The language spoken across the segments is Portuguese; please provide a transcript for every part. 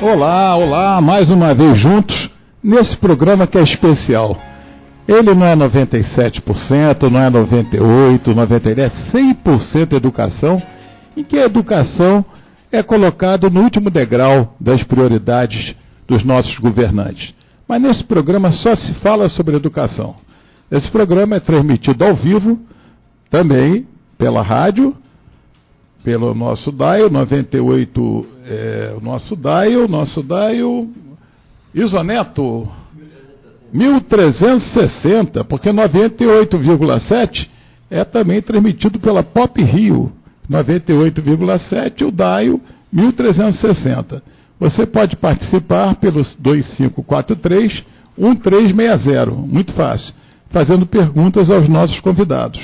Olá, mais uma vez juntos nesse programa que é especial. Ele não é 97%, não é 98%, 90%, é 100% educação, em que a educação é colocada no último degrau das prioridades dos nossos governantes. Mas nesse programa só se fala sobre educação. Esse programa é transmitido ao vivo, também pela rádio, pelo nosso dial, 98, o nosso dial, Isoneto, 1360, porque 98,7 é também transmitido pela Pop Rio, 98,7, o dial 1360. Você pode participar pelos 2543-1360, muito fácil, fazendo perguntas aos nossos convidados.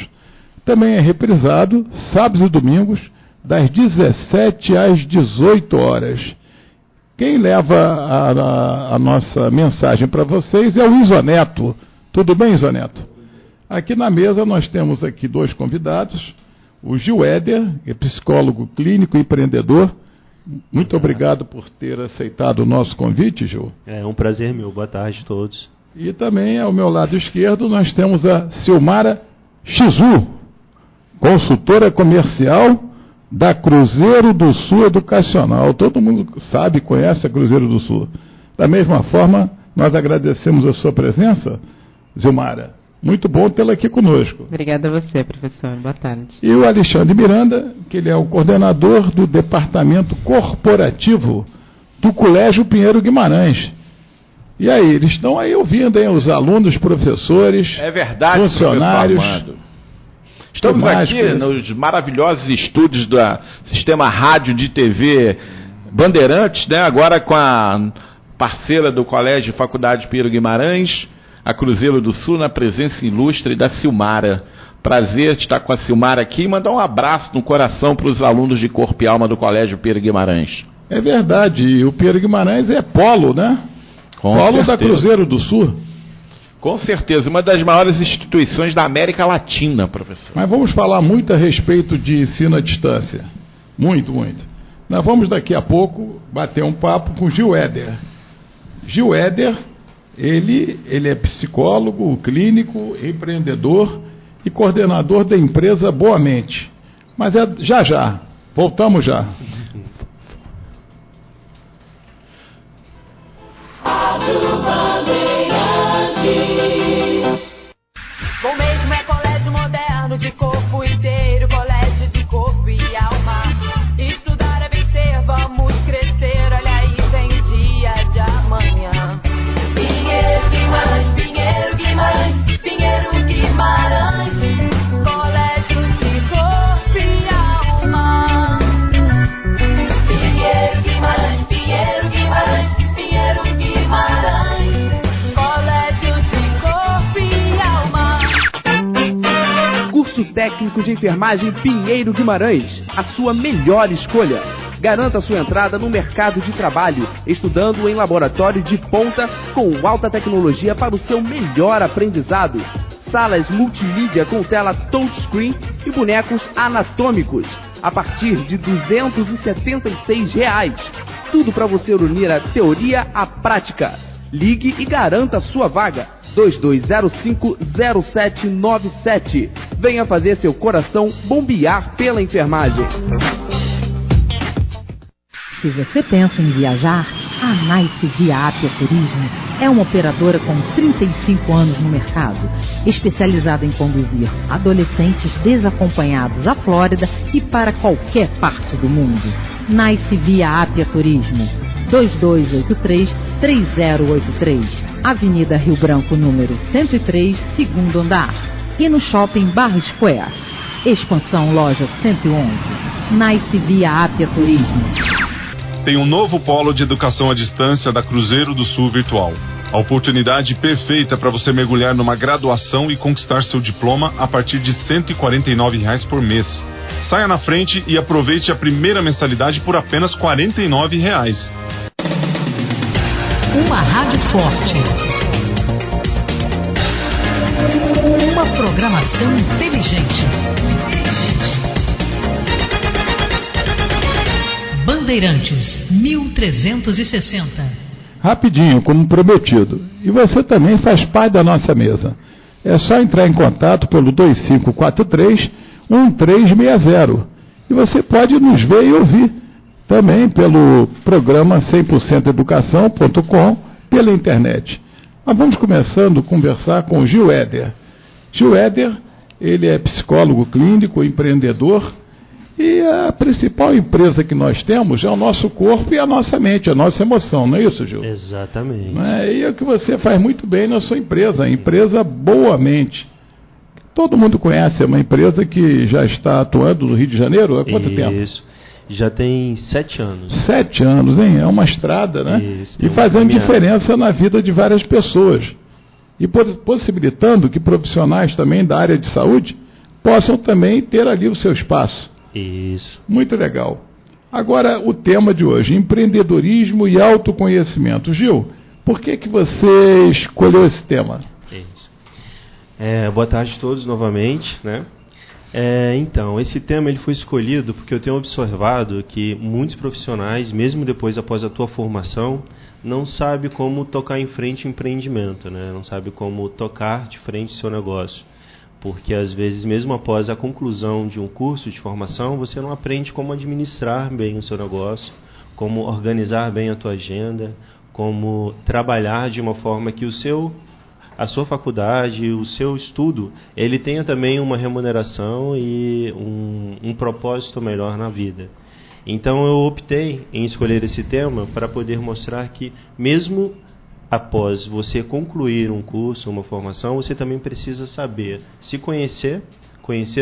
Também é reprisado sábados e domingos, das 17 às 18 horas. Quem leva a nossa mensagem para vocês é o Isoneto. Tudo bem, Isoneto? Aqui na mesa nós temos aqui dois convidados. O Gil Éder, é psicólogo clínico e empreendedor. Muito obrigado por ter aceitado o nosso convite, Gil. É um prazer meu. Boa tarde a todos. E também ao meu lado esquerdo nós temos a Silmara Chizu, consultora comercial da Cruzeiro do Sul Educacional. Todo mundo sabe, conhece a Cruzeiro do Sul. Da mesma forma, nós agradecemos a sua presença, Silmara. Muito bom tê-la aqui conosco. Obrigada a você, professor. Boa tarde. E o Alexandre Miranda, que ele é o coordenador do Departamento Corporativo do Colégio Pinheiro Guimarães. E aí, eles estão aí ouvindo, hein, os alunos, professores, é verdade, funcionários. Estamos aqui nos maravilhosos estúdios do Sistema Rádio de TV Bandeirantes, né? Agora com a parceira do Colégio e Faculdade Pinheiro Guimarães, a Cruzeiro do Sul, na presença ilustre da Silmara. Prazer estar com a Silmara aqui e mandar um abraço no coração para os alunos de corpo e alma do Colégio Pinheiro Guimarães. É verdade, e o Pinheiro Guimarães é polo, né? Com polo certeza. Da Cruzeiro do Sul. Com certeza, uma das maiores instituições da América Latina, professor. Mas vamos falar muito a respeito de ensino à distância. Muito, muito. Nós vamos daqui a pouco bater um papo com Gil Éder. Gil Éder, ele é psicólogo, clínico, empreendedor e coordenador da empresa Boa Mente. Mas é já. Voltamos já. Bom mesmo é colégio moderno de corpo inteiro, colégio de corpo e alma. Estudar é vencer, vamos crescer, olha aí vem o dia de amanhã. Pinheiro Guimarães, Pinheiro Guimarães, Pinheiro Guimarães, colégio de corpo e alma. Pinheiro Guimarães, Pinheiro Guimarães, Pinheiro Guimarães, colégio de corpo e alma. Curso técnico de enfermagem Pinheiro Guimarães, a sua melhor escolha. Garanta sua entrada no mercado de trabalho, estudando em laboratório de ponta com alta tecnologia para o seu melhor aprendizado. Salas multimídia com tela touchscreen e bonecos anatômicos, a partir de R$ 276. Tudo para você unir a teoria à prática. Ligue e garanta sua vaga. 2205-0797. Venha fazer seu coração bombear pela enfermagem. Se você pensa em viajar, a Nice Via Apia Turismo é uma operadora com 35 anos no mercado, especializada em conduzir adolescentes desacompanhados à Flórida e para qualquer parte do mundo. Nice Via Apia Turismo, 2283-3083, Avenida Rio Branco, número 103, segundo andar, e no Shopping Barra Square. Expansão Loja 111. Nice Via Apia Turismo. Tem um novo polo de educação à distância da Cruzeiro do Sul Virtual. A oportunidade perfeita para você mergulhar numa graduação e conquistar seu diploma a partir de R$ 149 por mês. Saia na frente e aproveite a primeira mensalidade por apenas R$ 49. Uma rádio forte. Uma programação inteligente. Bandeirantes 1300. 360. Rapidinho, como prometido. E você também faz parte da nossa mesa. É só entrar em contato pelo 2543-1360. E você pode nos ver e ouvir também pelo programa 100%educação.com, pela internet. Mas vamos começando a conversar com o Gil Éder. Gil Éder, ele é psicólogo clínico, empreendedor, e a principal empresa que nós temos é o nosso corpo e a nossa mente, a nossa emoção, não é isso, Gil? Exatamente. E é o que você faz muito bem na sua empresa, a empresa Boa Mente. Todo mundo conhece, é uma empresa que já está atuando no Rio de Janeiro há quanto tempo? Isso. Já tem 7 anos. 7 anos, hein? É uma estrada, né? Isso, e fazendo diferença na vida de várias pessoas. E possibilitando que profissionais também da área de saúde possam também ter ali o seu espaço. Isso. Muito legal. Agora, o tema de hoje, empreendedorismo e autoconhecimento. Gil, por que você escolheu esse tema? Isso. Boa tarde a todos novamente, né? Então, esse tema ele foi escolhido porque eu tenho observado que muitos profissionais, mesmo depois após a tua formação, não sabem como tocar em frente o empreendimento, né? Não sabem como tocar de frente o seu negócio. Porque às vezes, mesmo após a conclusão de um curso de formação, você não aprende como administrar bem o seu negócio, como organizar bem a tua agenda, como trabalhar de uma forma que a sua faculdade, o seu estudo, ele tenha também uma remuneração e um propósito melhor na vida. Então eu optei em escolher esse tema para poder mostrar que mesmo após você concluir um curso, uma formação, você também precisa saber se conhecer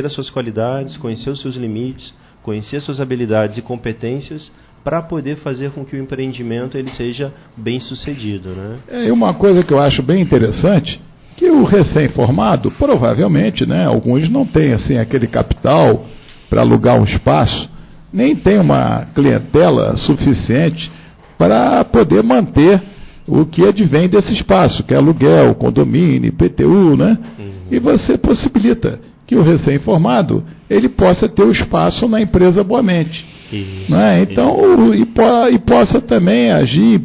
as suas qualidades, conhecer os seus limites, conhecer as suas habilidades e competências para poder fazer com que o empreendimento ele seja bem sucedido, né? E uma coisa que eu acho bem interessante, que o recém-formado, provavelmente, né, alguns não têm assim, aquele capital para alugar um espaço, nem tem uma clientela suficiente para poder manter o que advém desse espaço, que é aluguel, condomínio, IPTU, né? E você possibilita que o recém-formado ele possa ter o espaço na empresa Boa Mente. Isso, né? Então, e possa também agir,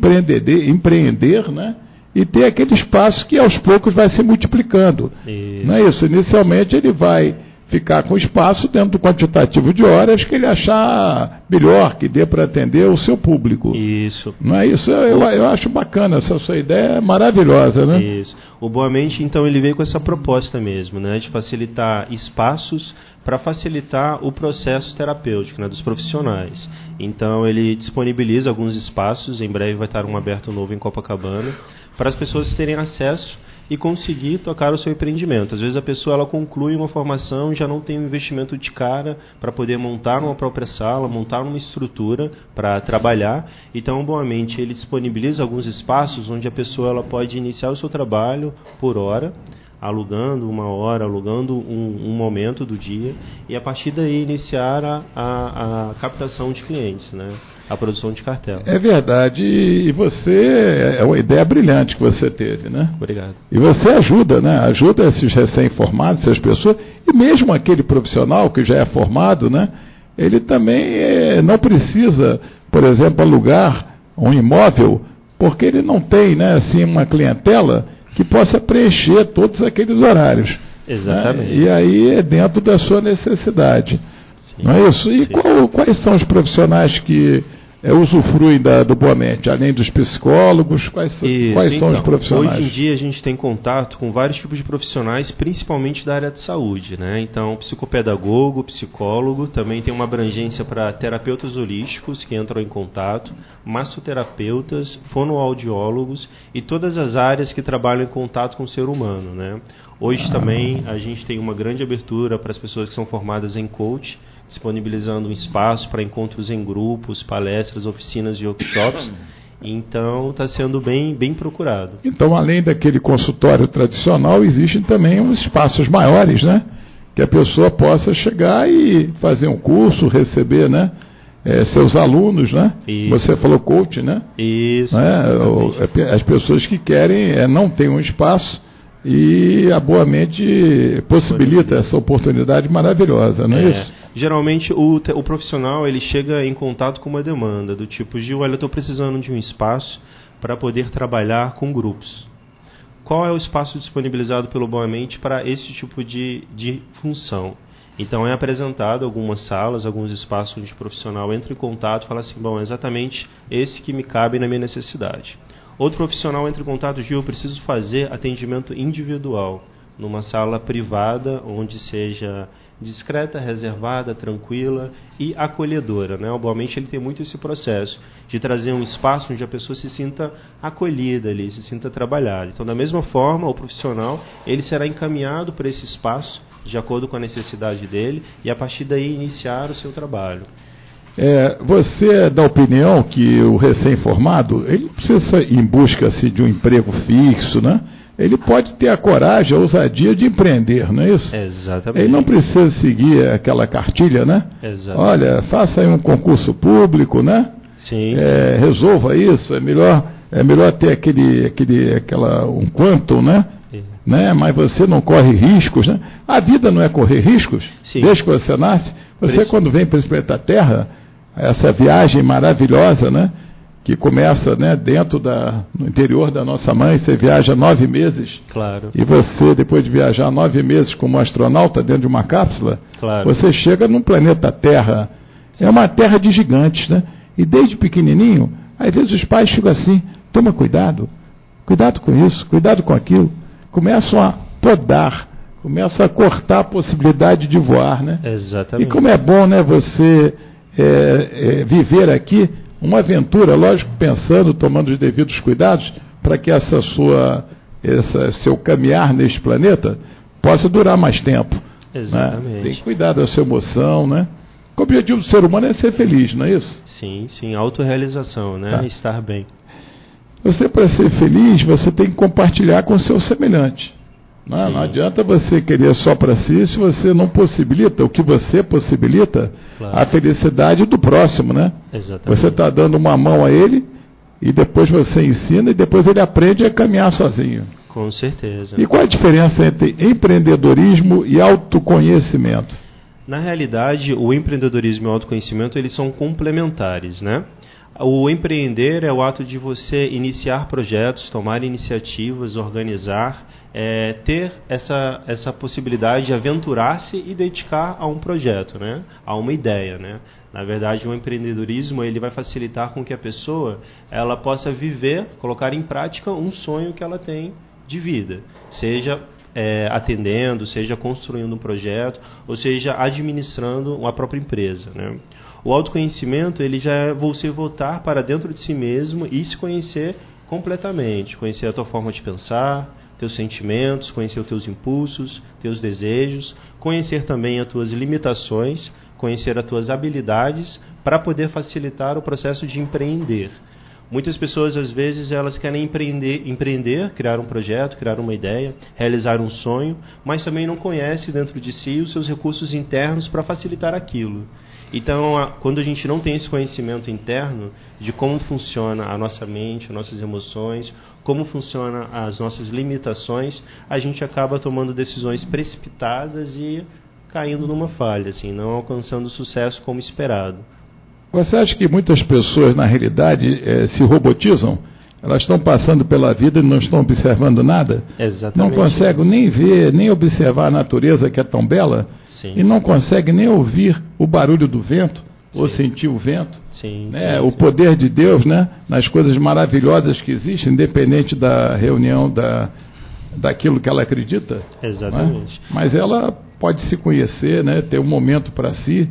empreender, né? E ter aquele espaço que aos poucos vai se multiplicando. Isso. Não é isso? Inicialmente ele vai ficar com espaço dentro do quantitativo de horas que ele achar melhor, que dê para atender o seu público. Isso. Não é isso? Eu acho bacana, essa sua ideia é maravilhosa, né? Isso. O Boa Mente, então, ele veio com essa proposta mesmo, né, de facilitar espaços para facilitar o processo terapêutico, né, dos profissionais. Então, ele disponibiliza alguns espaços, em breve vai estar um aberto novo em Copacabana, para as pessoas terem acesso e conseguir tocar o seu empreendimento. Às vezes a pessoa ela conclui uma formação e já não tem um investimento de cara para poder montar uma própria sala, montar uma estrutura para trabalhar. Então, Boa Mente, ele disponibiliza alguns espaços onde a pessoa ela pode iniciar o seu trabalho por hora, alugando uma hora, alugando um momento do dia, e a partir daí iniciar a captação de clientes, né? A produção de cartela. É verdade, e você, é uma ideia brilhante que você teve, né? Obrigado. E você ajuda, né? Ajuda esses recém-formados, essas pessoas, e mesmo aquele profissional que já é formado, né? Ele também não precisa, por exemplo, alugar um imóvel, porque ele não tem, né, assim, uma clientela que possa preencher todos aqueles horários. Exatamente. Né? E aí é dentro da sua necessidade. Sim, não é isso? E quais são os profissionais que usufruem do Boa Mente, além dos psicólogos, quais são os profissionais? Hoje em dia a gente tem contato com vários tipos de profissionais, principalmente da área de saúde, né? Então, psicopedagogo, psicólogo, também tem uma abrangência para terapeutas holísticos que entram em contato, massoterapeutas, fonoaudiólogos e todas as áreas que trabalham em contato com o ser humano, né? Hoje também a gente tem uma grande abertura para as pessoas que são formadas em coach, disponibilizando um espaço para encontros em grupos, palestras, oficinas e workshops. Então, está sendo bem procurado. Então, além daquele consultório tradicional, existem também uns espaços maiores, né? Que a pessoa possa chegar e fazer um curso, receber, né? Seus alunos, né? Isso. Você falou coach, né? Isso. Né? As pessoas que querem não têm um espaço e a Boa Mente possibilita essa oportunidade maravilhosa, não é isso? Geralmente o profissional ele chega em contato com uma demanda do tipo, Gil, olha, eu estou precisando de um espaço para poder trabalhar com grupos. Qual é o espaço disponibilizado pelo Boamente para esse tipo de função? Então é apresentado algumas salas, alguns espaços onde o profissional entra em contato e fala assim, bom, é exatamente esse que me cabe na minha necessidade. Outro profissional entra em contato, Gil, eu preciso fazer atendimento individual numa sala privada, onde seja discreta, reservada, tranquila e acolhedora, né? Obviamente ele tem muito esse processo de trazer um espaço onde a pessoa se sinta acolhida ali, se sinta trabalhada. Então, da mesma forma, o profissional ele será encaminhado para esse espaço de acordo com a necessidade dele e a partir daí iniciar o seu trabalho. Você é da opinião que o recém-formado ele não precisa ir em busca assim, de um emprego fixo, né? Ele pode ter a coragem, a ousadia de empreender, não é isso? Exatamente. Ele não precisa seguir aquela cartilha, né? Exatamente. Olha, faça aí um concurso público, né? Sim. Resolva isso, é melhor ter um quantum, né? Né? Mas você não corre riscos, né? A vida não é correr riscos. Sim. Desde que você nasce, você quando vem para esse planeta Terra, essa viagem maravilhosa, né? Que começa, né, no interior da nossa mãe, você viaja 9 meses. Claro. E você, depois de viajar 9 meses como astronauta dentro de uma cápsula, claro, você chega num planeta Terra. É uma terra de gigantes, né? E desde pequenininho, às vezes os pais ficam assim, toma cuidado com isso, cuidado com aquilo. Começam a podar, começam a cortar a possibilidade de voar, né? Exatamente. E como é bom, né, você viver aqui uma aventura, lógico, pensando, tomando os devidos cuidados, para que seu caminhar neste planeta possa durar mais tempo. Exatamente. Né? Tem que cuidar da sua emoção, né? O objetivo do ser humano é ser feliz, não é isso? Sim, autorrealização, né? Tá. Estar bem. Você, para ser feliz, você tem que compartilhar com o seu semelhante. Não adianta você querer só para si se você não possibilita, o que você possibilita, claro, a felicidade do próximo, né? Exatamente. Você está dando uma mão a ele e depois você ensina e depois ele aprende a caminhar sozinho. Com certeza. E qual a diferença entre empreendedorismo e autoconhecimento? Na realidade, o empreendedorismo e o autoconhecimento eles são complementares, né? O empreender é o ato de você iniciar projetos, tomar iniciativas, organizar, ter essa possibilidade de aventurar-se e dedicar a um projeto, né? A uma ideia, né? Na verdade, o empreendedorismo ele vai facilitar com que a pessoa ela possa viver, colocar em prática um sonho que ela tem de vida, seja atendendo, seja construindo um projeto, ou seja administrando uma própria empresa, né? O autoconhecimento ele já é você voltar para dentro de si mesmo e se conhecer completamente, conhecer a tua forma de pensar, teus sentimentos, conhecer os teus impulsos, teus desejos, conhecer também as tuas limitações, conhecer as tuas habilidades para poder facilitar o processo de empreender. Muitas pessoas, às vezes, elas querem empreender, criar um projeto, criar uma ideia, realizar um sonho, mas também não conhecem dentro de si os seus recursos internos para facilitar aquilo. Então, quando a gente não tem esse conhecimento interno de como funciona a nossa mente, as nossas emoções, como funcionam as nossas limitações, a gente acaba tomando decisões precipitadas e caindo numa falha, assim, não alcançando o sucesso como esperado. Você acha que muitas pessoas, na realidade, se robotizam? Elas estão passando pela vida e não estão observando nada? Exatamente. Não conseguem nem ver, nem observar a natureza que é tão bela? Sim. E não conseguem nem ouvir o barulho do vento, sim, ou sentir o vento? Sim, né? sim, o poder de Deus, né? Nas coisas maravilhosas que existem, independente da reunião daquilo que ela acredita. Exatamente. Né? Mas ela pode se conhecer, né? Ter um momento para si,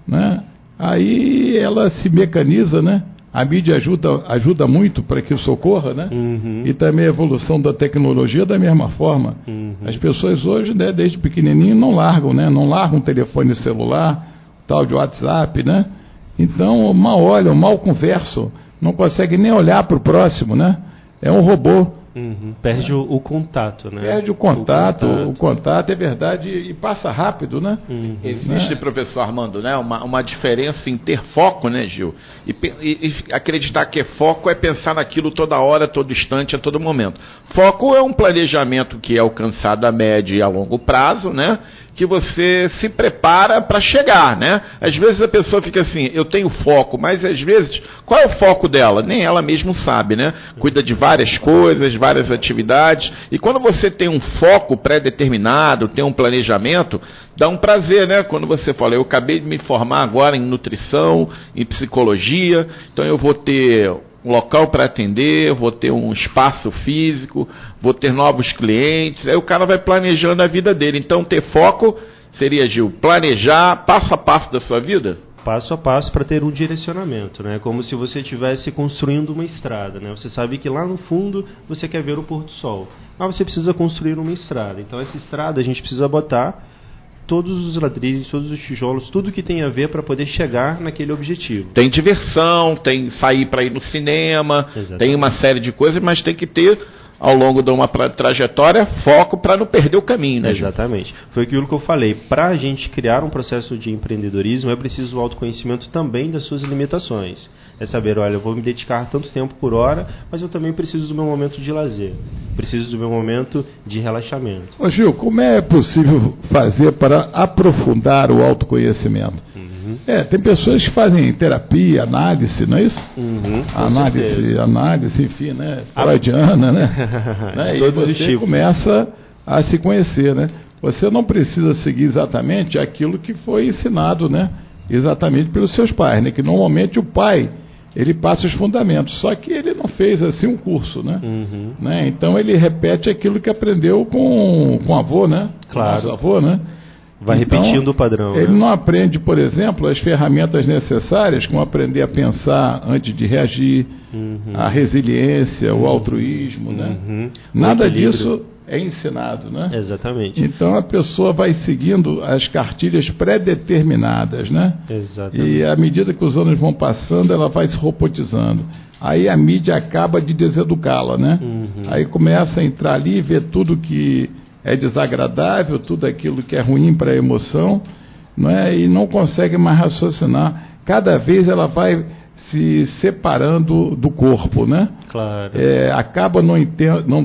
né? Aí ela se mecaniza, né? A mídia ajuda muito para que isso ocorra, né? Uhum. E também a evolução da tecnologia da mesma forma. Uhum. As pessoas hoje, né, desde pequenininho, não largam, né? Não largam o telefone celular, tal de WhatsApp, né? Então, mal olham, mal conversam, não conseguem nem olhar para o próximo, né? É um robô. Uhum. Perde o contato, né? Perde o contato é verdade, e passa rápido, né? Uhum. Existe, professor Armando, né, uma diferença em ter foco, né, Gil? E acreditar que foco é pensar naquilo toda hora, todo instante, a todo momento. Foco é um planejamento que é alcançado a médio e a longo prazo, né? que você se prepara para chegar, né? Às vezes a pessoa fica assim, eu tenho foco, mas às vezes, qual é o foco dela? Nem ela mesma sabe, né? Cuida de várias coisas, várias atividades, e quando você tem um foco pré-determinado, tem um planejamento, dá um prazer, né? Quando você fala, eu acabei de me formar agora em nutrição, em psicologia, então eu vou ter um local para atender, vou ter um espaço físico, vou ter novos clientes, aí o cara vai planejando a vida dele. Então ter foco seria, Gil, planejar passo a passo da sua vida? Passo a passo para ter um direcionamento, né? Como se você estivesse construindo uma estrada, né? Você sabe que lá no fundo você quer ver o pôr do sol, mas você precisa construir uma estrada. Então essa estrada a gente precisa botar todos os ladrilhos, todos os tijolos, tudo que tem a ver para poder chegar naquele objetivo. Tem diversão, tem sair para ir no cinema, Exatamente. Tem uma série de coisas, mas tem que ter, ao longo de uma trajetória, foco para não perder o caminho, né, Gil? Exatamente. Foi aquilo que eu falei. Para a gente criar um processo de empreendedorismo, é preciso o autoconhecimento também das suas limitações. É saber, olha, eu vou me dedicar tanto tempo por hora, mas eu também preciso do meu momento de lazer. Preciso do meu momento de relaxamento. Ô Gil, como é possível fazer para aprofundar o autoconhecimento? Tem pessoas que fazem terapia, análise, não é isso? Análise, enfim, né? Freudiana, né? E você começa a se conhecer, né? Você não precisa seguir exatamente aquilo que foi ensinado, né? Exatamente pelos seus pais, né? Que normalmente o pai, ele passa os fundamentos, só que ele não fez assim um curso, né? Né? Então ele repete aquilo que aprendeu com o avô, né? Claro. Com o avô, né? Vai então, repetindo o padrão. Ele né? não aprende, por exemplo, as ferramentas necessárias, como aprender a pensar antes de reagir, a resiliência, o altruísmo, né? Nada disso é ensinado, né? Exatamente. Então a pessoa vai seguindo as cartilhas pré-determinadas, né? Exatamente. E à medida que os anos vão passando, ela vai se robotizando. Aí a mídia acaba de deseducá-la, né? Aí começa a entrar ali e ver tudo que é desagradável, tudo aquilo que é ruim para a emoção, não é? E não consegue mais raciocinar. Cada vez ela vai se separando do corpo, né? Claro. Acaba não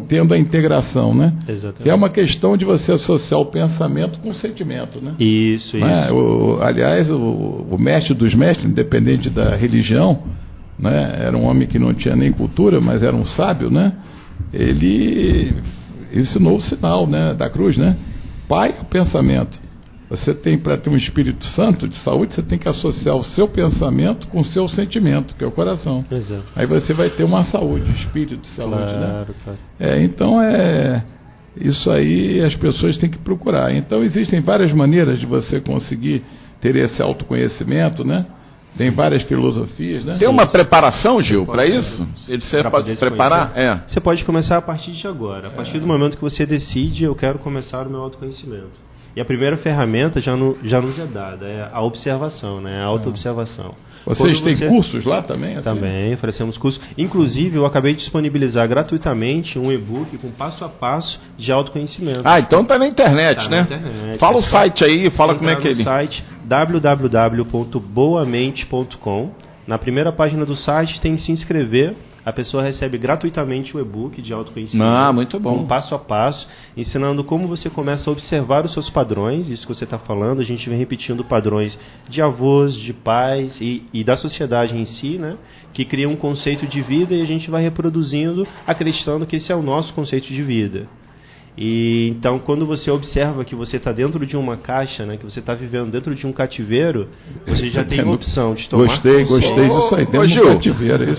tendo a integração, né? Exatamente. Que é uma questão de você associar o pensamento com o sentimento, né? Isso. Aliás, o mestre dos mestres, independente da religião, né? Era um homem que não tinha nem cultura, mas era um sábio, né? Ele ensinou o sinal, né, da cruz, né? Pai é o pensamento. Você tem, para ter um Espírito Santo de saúde, você tem que associar o seu pensamento com o seu sentimento, que é o coração. Exato. Aí você vai ter uma saúde, espírito de saúde, claro, né? Claro. Então isso aí as pessoas têm que procurar. Então existem várias maneiras de você conseguir ter esse autoconhecimento, né? Tem várias filosofias, né? Tem uma preparação, Gil, para isso? Você pode se preparar? Você pode começar a partir de agora. A partir do momento que você decide, eu quero começar o meu autoconhecimento. E a primeira ferramenta já nos é dada, é a observação, né? A autoobservação. Vocês têm cursos lá também? Assim? Também, oferecemos cursos. Inclusive, eu acabei de disponibilizar gratuitamente um e-book com passo a passo de autoconhecimento. Então tá na internet, tá né? Na internet. Fala o site aí, fala como é que ele... no site www.boamente.com. Na primeira página do site tem que se inscrever. A pessoa recebe gratuitamente o e-book de autoconhecimento. Muito bom. Um passo a passo, ensinando como você começa a observar os seus padrões, isso que você está falando. A gente vem repetindo padrões de avós, de pais e da sociedade em si, né? Que cria um conceito de vida e a gente vai reproduzindo, acreditando que esse é o nosso conceito de vida. E então, quando você observa que você está dentro de uma caixa, né, que você está vivendo dentro de um cativeiro, você já tem a opção de tomar Gostei disso aí, dentro de um cativeiro. De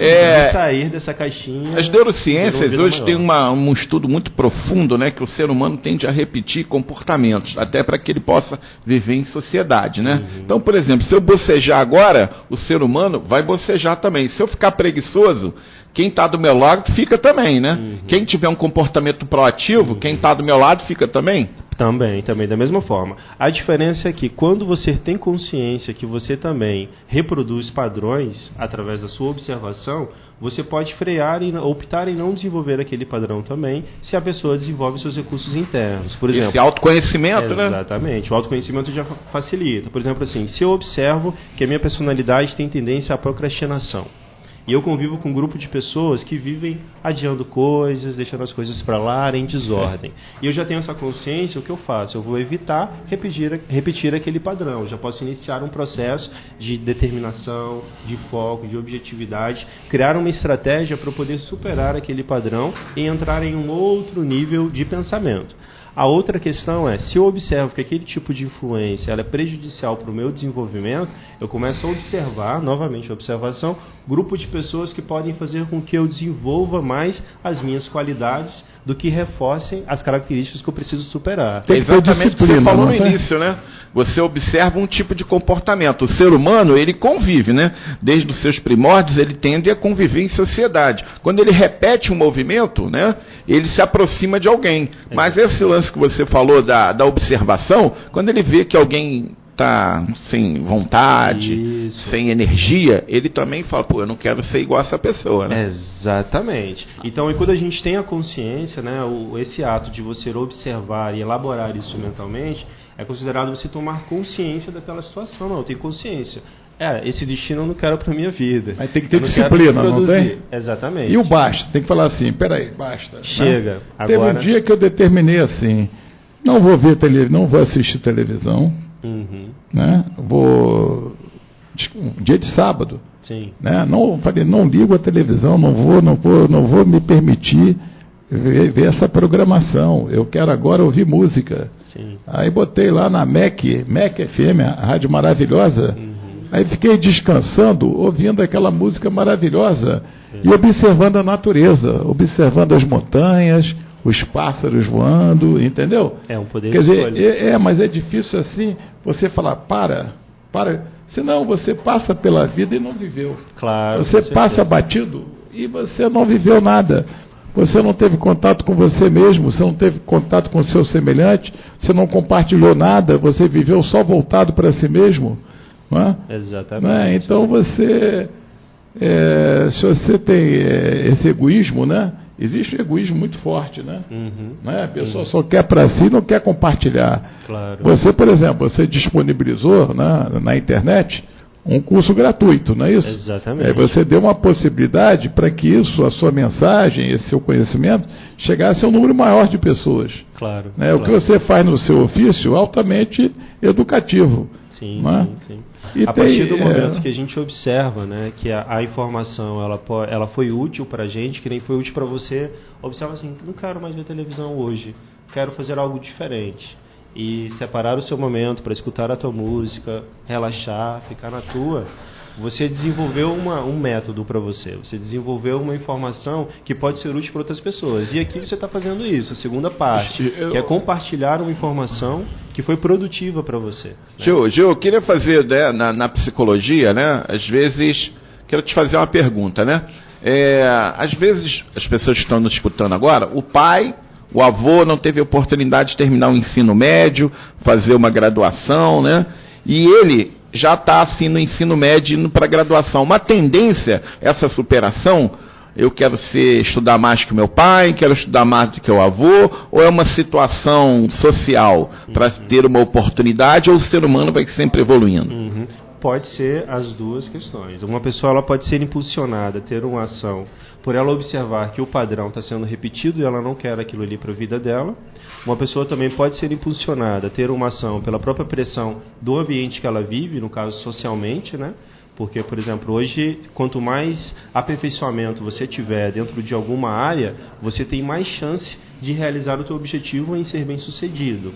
sair dessa caixinha. As neurociências hoje têm um estudo muito profundo, né, que o ser humano tende a repetir comportamentos, até para que ele possa viver em sociedade, né? Então, por exemplo, se eu bocejar agora, o ser humano vai bocejar também. Se eu ficar preguiçoso, quem está do meu lado fica também, né? Quem tiver um comportamento proativo, quem está do meu lado fica também? Também, da mesma forma. A diferença é que quando você tem consciência que você também reproduz padrões através da sua observação, você pode frear e optar em não desenvolver aquele padrão também, se a pessoa desenvolve seus recursos internos. Por exemplo, esse autoconhecimento, né? Exatamente. O autoconhecimento já facilita. Por exemplo, assim, se eu observo que a minha personalidade tem tendência à procrastinação, E eu convivo com um grupo de pessoas que vivem adiando coisas, deixando as coisas para lá, em desordem. E eu já tenho essa consciência, o que eu faço? Eu vou evitar repetir aquele padrão. Eu já posso iniciar um processo de determinação, de foco, de objetividade, criar uma estratégia para poder superar aquele padrão e entrar em um outro nível de pensamento. A outra questão é, se eu observo que aquele tipo de influência ela é prejudicial para o meu desenvolvimento, eu começo a observar, novamente observação, grupo de pessoas que podem fazer com que eu desenvolva mais as minhas qualidades do que reforcem as características que eu preciso superar. É exatamente o que você falou no início, né? Você observa um tipo de comportamento. O ser humano, ele convive, né? Desde os seus primórdios, ele tende a conviver em sociedade. Quando ele repete um movimento, né? Ele se aproxima de alguém. Mas esse lance que você falou da observação, quando ele vê que alguém está sem vontade, sem energia, ele também fala, pô, eu não quero ser igual a essa pessoa, né? Exatamente. Então, quando a gente tem a consciência, né, esse ato de você observar e elaborar isso mentalmente, é considerado você tomar consciência daquela situação. Não, eu tenho consciência. Esse destino eu não quero para minha vida. Mas tem que ter disciplina, não tem? Exatamente. E o basta, tem que falar assim, peraí, basta. Chega. Né? Agora... Teve um dia que eu determinei assim, não vou ver televisão, não vou assistir televisão, né? Um dia de sábado. Sim. Né? Não ligo a televisão, não vou me permitir ver essa programação. Eu quero agora ouvir música. Sim. Aí botei lá na MEC FM, a rádio maravilhosa. Aí fiquei descansando, ouvindo aquela música maravilhosa e observando a natureza, observando as montanhas, os pássaros voando, entendeu? É um poder Quer de escolha. dizer, mas é difícil assim, você falar, para, senão você passa pela vida e não viveu. Claro. Você passa batido e você não viveu nada. Você não teve contato com você mesmo, você não teve contato com o seu semelhante, você não compartilhou nada, você viveu só voltado para si mesmo. Não é? Exatamente. Não é? Então você, se você tem esse egoísmo, né? Existe um egoísmo muito forte, né? Né? A pessoa só quer para si e não quer compartilhar. Claro. Você, por exemplo, você disponibilizou na internet um curso gratuito, não é isso? Exatamente. Você deu uma possibilidade para que isso, a sua mensagem, esse seu conhecimento, chegasse a um número maior de pessoas. Claro. Né? O que você faz no seu ofício é altamente educativo. Sim, né? sim. E a partir do momento que a gente observa, né, que a informação ela foi útil para a gente, que nem foi útil para você, observa assim, não quero mais ver televisão hoje, quero fazer algo diferente. E separar o seu momento para escutar a tua música, relaxar, ficar na tua, você desenvolveu um método para você, você desenvolveu uma informação que pode ser útil para outras pessoas. E aqui você está fazendo isso, a segunda parte, que é compartilhar uma informação que foi produtiva para você. Né? Gil, eu queria fazer, né, na psicologia, né, às vezes, quero te fazer uma pergunta, né? Às vezes, as pessoas que estão nos escutando agora, o avô não teve oportunidade de terminar o ensino médio, fazer uma graduação, né? E ele já está assim no ensino médio indo para a graduação. Uma tendência, essa superação, eu quero estudar mais que o meu pai, quero estudar mais do que o avô, ou é uma situação social para ter uma oportunidade, ou o ser humano vai sempre evoluindo? Pode ser as duas questões. Uma pessoa ela pode ser impulsionada a ter uma ação por ela observar que o padrão está sendo repetido e ela não quer aquilo ali para a vida dela. Uma pessoa também pode ser impulsionada a ter uma ação pela própria pressão do ambiente que ela vive, no caso socialmente, né? Porque, por exemplo, hoje, quanto mais aperfeiçoamento você tiver dentro de alguma área, você tem mais chance de realizar o teu objetivo em ser bem-sucedido.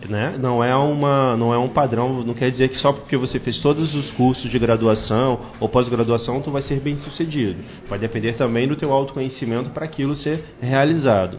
Né? Não é um padrão, não quer dizer que só porque você fez todos os cursos de graduação ou pós-graduação tu vai ser bem sucedido. Vai depender também do teu autoconhecimento para aquilo ser realizado.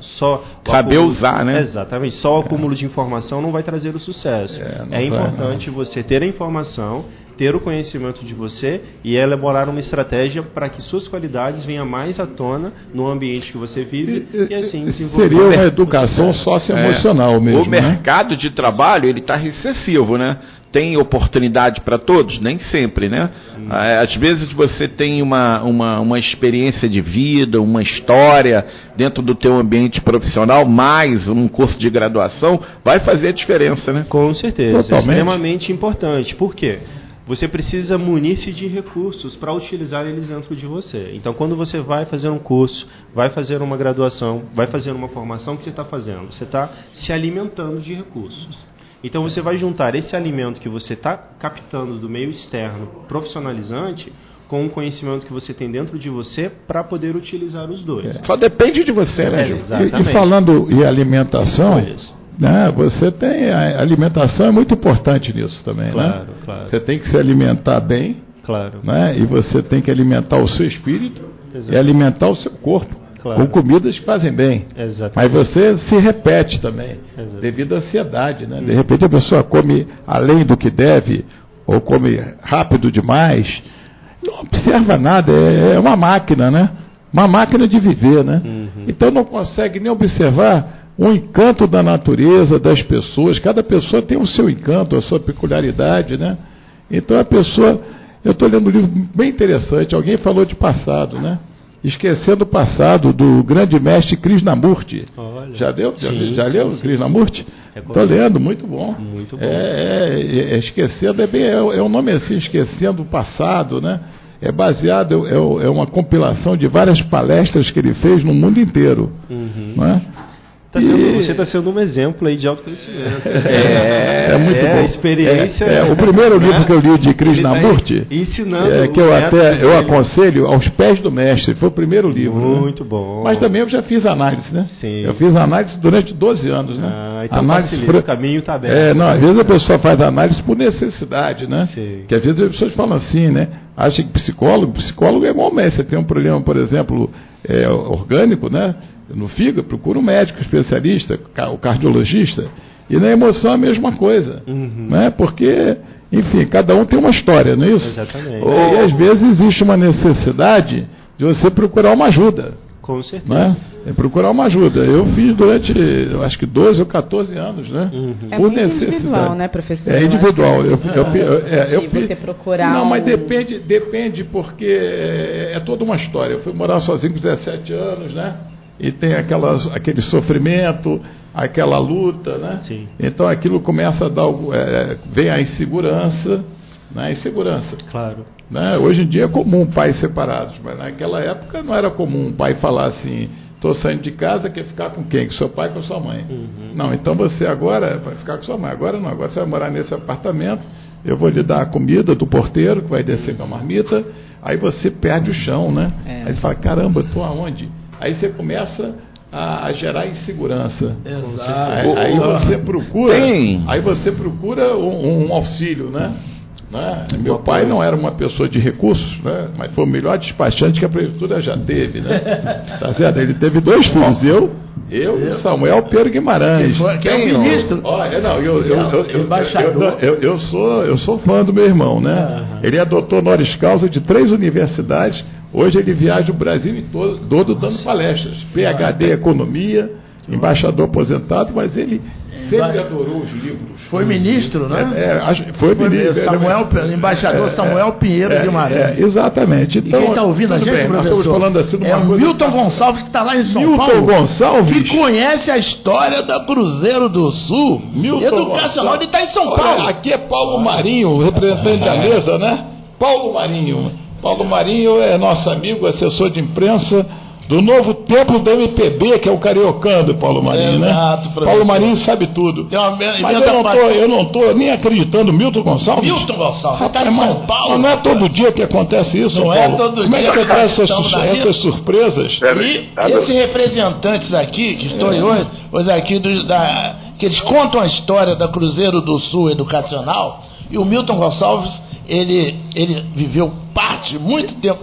Saber usar, né? Exatamente. Só o acúmulo de informação não vai trazer o sucesso. Importante você ter a informação, ter o conhecimento de você e elaborar uma estratégia para que suas qualidades venham mais à tona no ambiente que você vive e assim desenvolver. Seria uma educação socioemocional mesmo. O mercado de trabalho ele está recessivo, né? Tem oportunidade para todos? Nem sempre, né? Às vezes você tem uma experiência de vida, uma história dentro do teu ambiente profissional, mais um curso de graduação, vai fazer a diferença, né? Com certeza. Totalmente. É extremamente importante. Por quê? você precisa munir-se de recursos para utilizar eles dentro de você. Então, quando você vai fazer um curso, vai fazer uma graduação, vai fazer uma formação, o que você está fazendo? Você está se alimentando de recursos. Então, você vai juntar esse alimento que você está captando do meio externo, profissionalizante, com o conhecimento que você tem dentro de você para poder utilizar os dois. Só depende de você, né? Exatamente. E falando em alimentação, né, você tem a alimentação é muito importante nisso também, claro, né? Claro. Você tem que se alimentar bem, claro, né? E você tem que alimentar o seu espírito e alimentar o seu corpo com comidas que fazem bem. Exatamente. Mas você se repete também, devido à ansiedade, né? De repente a pessoa come além do que deve ou come rápido demais, não observa nada, é uma máquina, né? Uma máquina de viver, né? Então não consegue nem observar o encanto da natureza, das pessoas. Cada pessoa tem o seu encanto, a sua peculiaridade, né? Então a pessoa... Eu estou lendo um livro bem interessante, alguém falou de passado, né? Esquecendo o passado, do grande mestre Krishnamurti. Olha. Já leu? Sim, já leu sim, Krishnamurti? Estou lendo, muito bom. Muito bom. Esquecendo, é um nome assim, Esquecendo o Passado, né? É baseado, é uma compilação de várias palestras que ele fez no mundo inteiro. Né? Você está sendo um exemplo aí de autoconhecimento. É muito bom. Experiência. O primeiro livro que eu li de Krishnamurti, ensinando que eu aconselho, Aos Pés do Mestre, foi o primeiro livro. Muito bom. Mas também eu já fiz análise, né? Sim. Eu fiz análise durante 12 anos, né? Então análise o caminho está aberto. Às vezes a pessoa faz análise por necessidade, né? Sim. Que às vezes as pessoas falam assim, né? Acha que psicólogo é igual médico. Você tem um problema, por exemplo, orgânico, né? No fígado, procura um médico especialista, o cardiologista, e na emoção a mesma coisa, né? Porque, enfim, cada um tem uma história, não é isso? Exatamente. E às vezes existe uma necessidade de você procurar uma ajuda. Com certeza. Né? É procurar uma ajuda. Eu fiz durante, acho que 12 ou 14 anos, né? É muito individual, né, professor? É individual. Você procurar. Não, mas depende porque é toda uma história. Eu fui morar sozinho com 17 anos, né? E tem aquele sofrimento, aquela luta, né? Sim. Então aquilo começa a dar, vem a insegurança, né? Insegurança. Claro. Né? Hoje em dia é comum pais separados, mas naquela época não era comum um pai falar assim: estou saindo de casa, quer ficar com quem? Com seu pai, com sua mãe? Não, então você agora vai ficar com sua mãe. Agora não, agora você vai morar nesse apartamento, eu vou lhe dar a comida do porteiro, que vai descer com a marmita, aí você perde o chão, né? Aí você fala: caramba, eu estou aonde? Aí você começa a gerar insegurança. Exato. Aí você procura um auxílio, né? Meu pai não era uma pessoa de recursos, né? Mas foi o melhor despachante que a prefeitura já teve, né? Tá certo? Ele teve 2 filhos, eu e Samuel Pedro Guimarães. Que é o ministro. Eu sou fã do meu irmão, né? Ele é doutor honoris causa de 3 universidades. Hoje ele viaja o Brasil todo dando palestras. PhD em Economia, embaixador aposentado, mas ele sempre adorou os livros. Foi ministro, né? Foi ministro. Embaixador Samuel Pinheiro Guimarães. Exatamente. Então, e quem está ouvindo a gente, professor, estamos falando assim de uma o Milton Gonçalves, que está lá em São Paulo. Milton Gonçalves? Que conhece a história da Cruzeiro do Sul. Educacional, ele está em São Paulo. Olha, aqui é Paulo Marinho, representante da mesa, né? Paulo Marinho é nosso amigo, assessor de imprensa do novo templo do MPB, que é o Cariocando, Paulo Marinho, Exato, né? Paulo Marinho sabe tudo. Mas eu não estou nem acreditando. Milton Gonçalves? Rapaz, em São Paulo. Não é todo dia que acontece isso, não Paulo. É todo Como dia é que você traz essas surpresas? E esses representantes aqui, que estão hoje aqui, que eles contam a história da Cruzeiro do Sul Educacional, e o Milton Gonçalves, ele viveu muito tempo,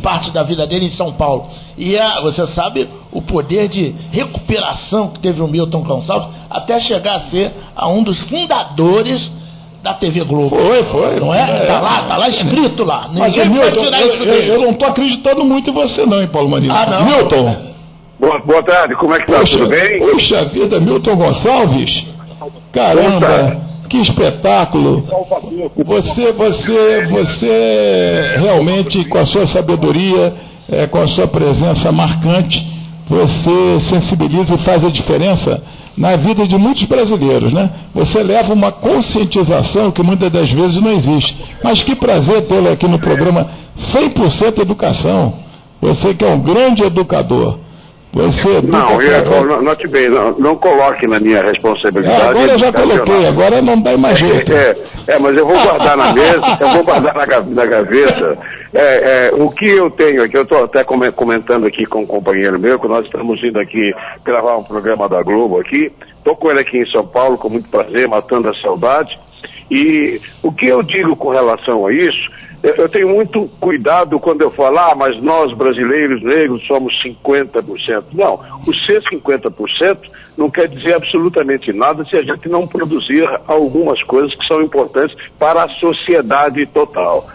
parte da vida dele em São Paulo. E você sabe o poder de recuperação que teve o Milton Gonçalves, até chegar a ser um dos fundadores da TV Globo. Foi. Não é? Tá lá escrito lá. Mas eu não estou acreditando muito em você não, hein, Paulo Marinho? Não. Milton. Boa tarde, como é que está? Tudo bem? Puxa vida, Milton Gonçalves. Caramba. Que espetáculo! Você realmente, com a sua sabedoria, com a sua presença marcante, você sensibiliza e faz a diferença na vida de muitos brasileiros, né? Você leva uma conscientização que muitas das vezes não existe. Mas que prazer tê-lo aqui no programa 100% Educação. Você que é um grande educador. Você note bem, não coloque na minha responsabilidade. Agora eu já coloquei, agora não dá mais jeito. Mas eu vou guardar na mesa, eu vou guardar na gaveta. O que eu tenho aqui, eu estou até comentando aqui com um companheiro meu, que nós estamos indo aqui gravar um programa da Globo aqui. Estou com ele aqui em São Paulo, com muito prazer, matando a saudade. E o que eu digo com relação a isso, eu tenho muito cuidado quando eu falo, mas nós brasileiros negros somos 50%. Não, o ser 50% não quer dizer absolutamente nada se a gente não produzir algumas coisas que são importantes para a sociedade total.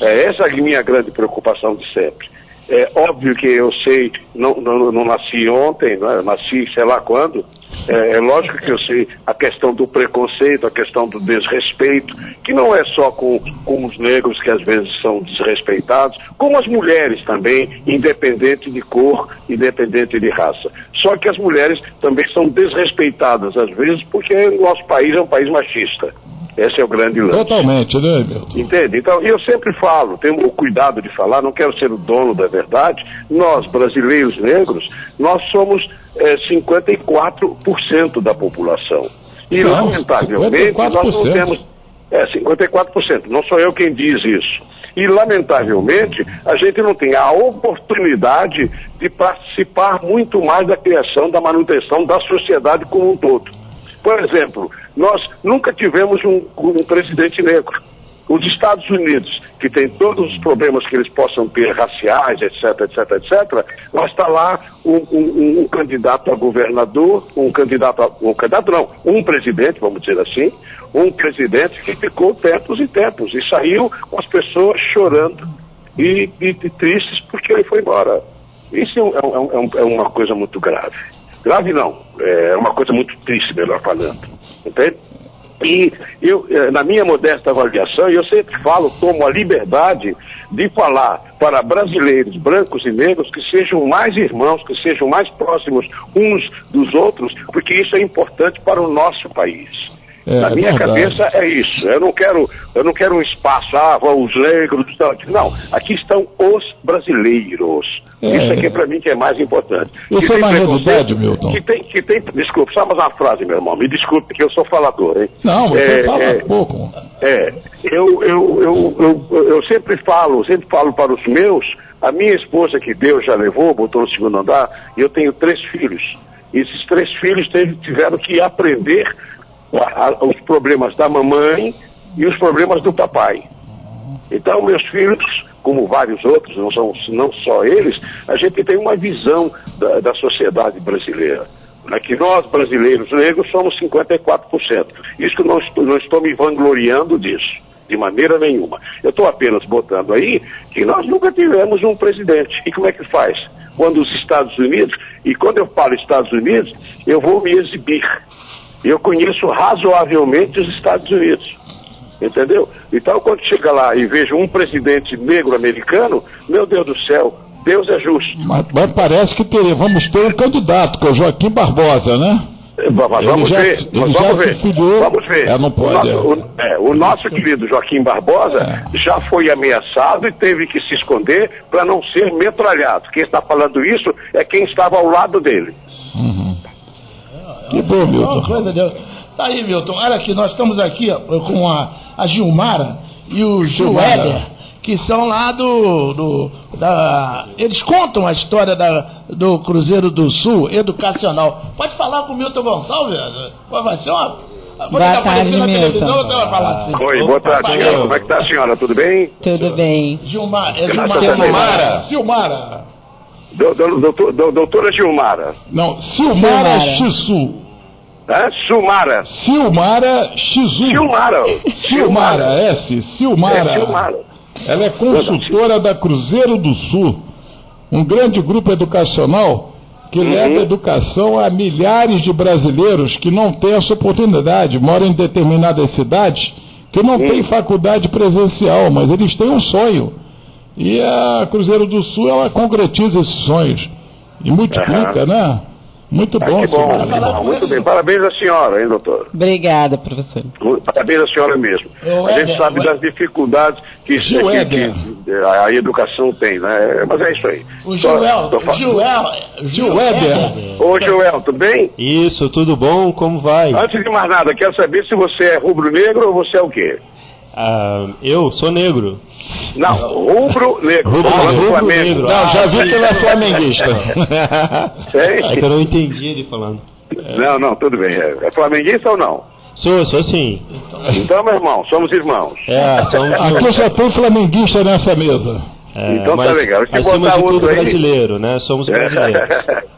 Essa é a minha grande preocupação de sempre. É óbvio que eu sei, não nasci ontem, né? Nasci sei lá quando. É lógico que eu sei a questão do preconceito, a questão do desrespeito, que não é só com os negros que às vezes são desrespeitados, como as mulheres também, independente de cor, independente de raça. Só que as mulheres também são desrespeitadas às vezes porque o nosso país é um país machista. Esse é o grande lance. Totalmente, né, Milton? Entende? Então, eu sempre falo, tenho o cuidado de falar, não quero ser o dono da verdade. Nós, brasileiros negros, nós somos 54% da população. E, lamentavelmente, 54%. Nós não temos... 54%. Não sou eu quem diz isso. E, lamentavelmente, a gente não tem a oportunidade de participar muito mais da criação, da manutenção da sociedade como um todo. Por exemplo, nós nunca tivemos um presidente negro. Os Estados Unidos, que tem todos os problemas que eles possam ter, raciais, etc., mas está lá um candidato a governador, um presidente, vamos dizer assim, um presidente que ficou tempos e tempos e saiu com as pessoas chorando e tristes porque ele foi embora. Isso é uma coisa muito grave. Grave não, é uma coisa muito triste, melhor falando, entende? E eu, na minha modesta avaliação, eu sempre falo, tomo a liberdade de falar para brasileiros, brancos e negros, que sejam mais irmãos, que sejam mais próximos uns dos outros, porque isso é importante para o nosso país. Na minha cabeça é isso. Eu não quero um espaço, os negros, não. Aqui estão os brasileiros. Isso aqui para mim que é mais importante. Isso é uma realidade, Milton. Desculpe, só mais uma frase, meu irmão. Me desculpe que eu sou falador, hein? Não, você fala pouco. Eu sempre falo para os meus, a minha esposa que Deus já levou, botou no segundo andar, e eu tenho 3 filhos. E esses 3 filhos tiveram que aprender os problemas da mamãe e os problemas do papai. Então, meus filhos, como vários outros, não só eles, a gente tem uma visão da sociedade brasileira. Que nós, brasileiros negros, somos 54%. Isso que não estou me vangloriando disso, de maneira nenhuma. Eu estou apenas botando aí que nós nunca tivemos um presidente. E como é que faz? Quando os Estados Unidos, e quando eu falo Estados Unidos, eu vou me exibir. Eu conheço razoavelmente os Estados Unidos, entendeu? Então, quando chega lá e vejo um presidente negro americano, meu Deus do céu, Deus é justo. Mas parece que vamos ter um candidato, que é o Joaquim Barbosa, né? Vamos ver. Vamos ver. Não pode. O nosso querido Joaquim Barbosa já foi ameaçado e teve que se esconder para não ser metralhado. Quem está falando isso é quem estava ao lado dele. Que bom, Milton. Tá aí, Milton. Olha aqui, nós estamos aqui com a Gilmara e o Joéder, que são lá eles contam a história do Cruzeiro do Sul educacional. Pode falar com o Milton Gonçalves? Vai ser uma... Boa tarde, Milton. Oi, boa tarde, senhora. Como é que está a senhora? Tudo bem? Tudo bem. Gilmara. Doutora Gilmara. Não, Silmara Xissu. Silmara. Silmara Xizu. Silmara. Silmara. Ela é consultora da Cruzeiro do Sul, um grande grupo educacional que leva educação a milhares de brasileiros que não têm essa oportunidade, moram em determinadas cidades que não têm faculdade presencial, mas eles têm um sonho. E a Cruzeiro do Sul, ela concretiza esses sonhos e multiplica, né? Muito bom, que bom. Muito bem. Parabéns à senhora, hein, doutor? Obrigada, professor. Parabéns à senhora mesmo. A gente sabe das dificuldades que a educação tem, né? Mas é isso aí. O Gil Weber. Ô, Joel, tudo bem? Isso, tudo bom? Como vai? Antes de mais nada, quero saber se você é rubro-negro ou você é o quê? Eu sou negro. Não, rubro-negro. Rubro-negro. Não, já vi que ele é flamenguista. É que eu não entendi ele falando. Não, tudo bem. É flamenguista ou não? Sou sim. Então, meu irmão, somos irmãos. Aqui só tem flamenguista nessa mesa. Então tá legal. Acima de tudo brasileiro, né? Somos brasileiros.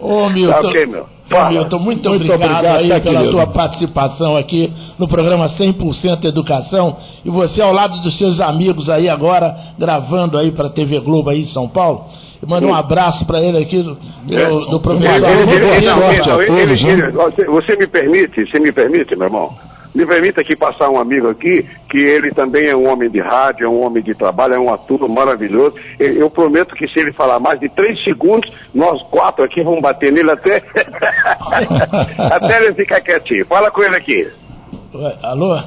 Ô, Milton. Tá ok, meu. Milton, muito obrigado aí pela sua participação aqui no programa 100% Educação. E você ao lado dos seus amigos aí agora, gravando aí para a TV Globo aí em São Paulo. Eu mando um abraço para ele aqui do professor. Você me permite, meu irmão? Me permita aqui passar um amigo aqui, que ele também é um homem de rádio, é um homem de trabalho, é um ator maravilhoso. Eu prometo que se ele falar mais de 3 segundos, nós 4 aqui vamos bater nele até ele ficar quietinho. Fala com ele aqui. Alô?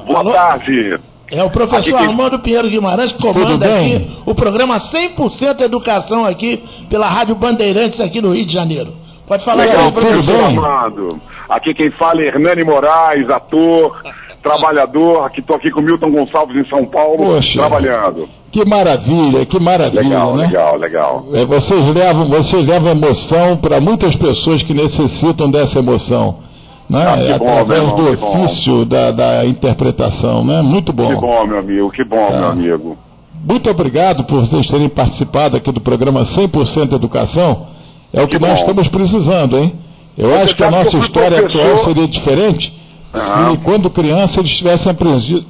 Boa tarde. É o professor Armando Pinheiro Guimarães que comanda aqui o programa 100% Educação aqui pela Rádio Bandeirantes aqui no Rio de Janeiro. Pode falar aí, professor Armando. Aqui quem fala é Hernani Moraes, ator, trabalhador. Estou aqui com o Milton Gonçalves em São Paulo, trabalhando. Que maravilha, né? Legal. Vocês levam emoção para muitas pessoas que necessitam dessa emoção, né? Através do ofício da interpretação, né? Muito bom. Que bom, meu amigo. Muito obrigado por vocês terem participado aqui do programa 100% Educação. É o que nós estamos precisando, hein? Eu acho que a nossa história atual seria diferente se, quando criança, eles tivessem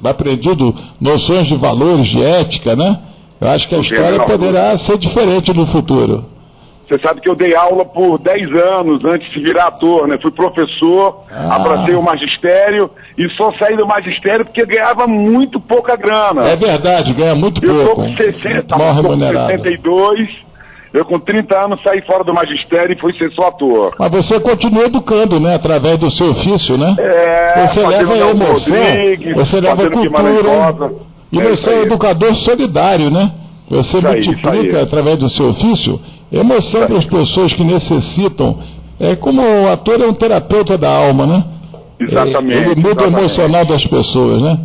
aprendido noções de valores, de ética, né? Eu acho que a história poderá ser diferente no futuro. Você sabe que eu dei aula por 10 anos antes de virar ator, né? Fui professor, abracei o magistério e só saí do magistério porque ganhava muito pouca grana. É verdade, ganha muito pouco. Eu tô com 62... Eu com 30 anos saí fora do magistério e fui ser só ator. Mas você continua educando, né? Através do seu ofício, né? Você leva a emoção, você leva a cultura. E você é um educador solidário, né? Você multiplica através do seu ofício emoção para as pessoas que necessitam. Como o ator é um terapeuta da alma, né? Exatamente. Ele muda o emocional das pessoas, né?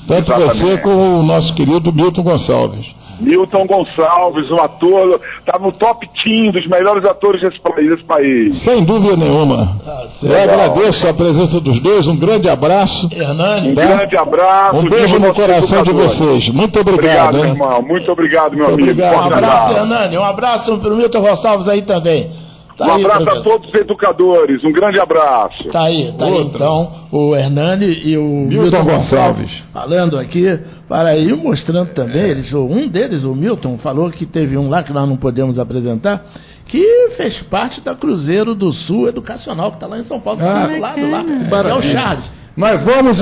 Tanto você como o nosso querido Milton Gonçalves. Milton Gonçalves, um ator, está no top team dos melhores atores desse país. Sem dúvida nenhuma. Eu agradeço a presença dos dois, um grande abraço. Hernani, grande abraço. Um beijo no coração de vocês. Muito obrigado, meu irmão. Muito obrigado, meu amigo. Um abraço, Hernani. Um abraço para o Milton Gonçalves aí também. Um abraço a todos os educadores, um grande abraço. Tá aí, então, o Hernani e o Milton Gonçalves falando aqui, para ir mostrando também, um deles, o Milton, falou que teve um lá que nós não podemos apresentar, que fez parte da Cruzeiro do Sul Educacional, que está lá em São Paulo, do lado lá, é o Charles. Nós vamos,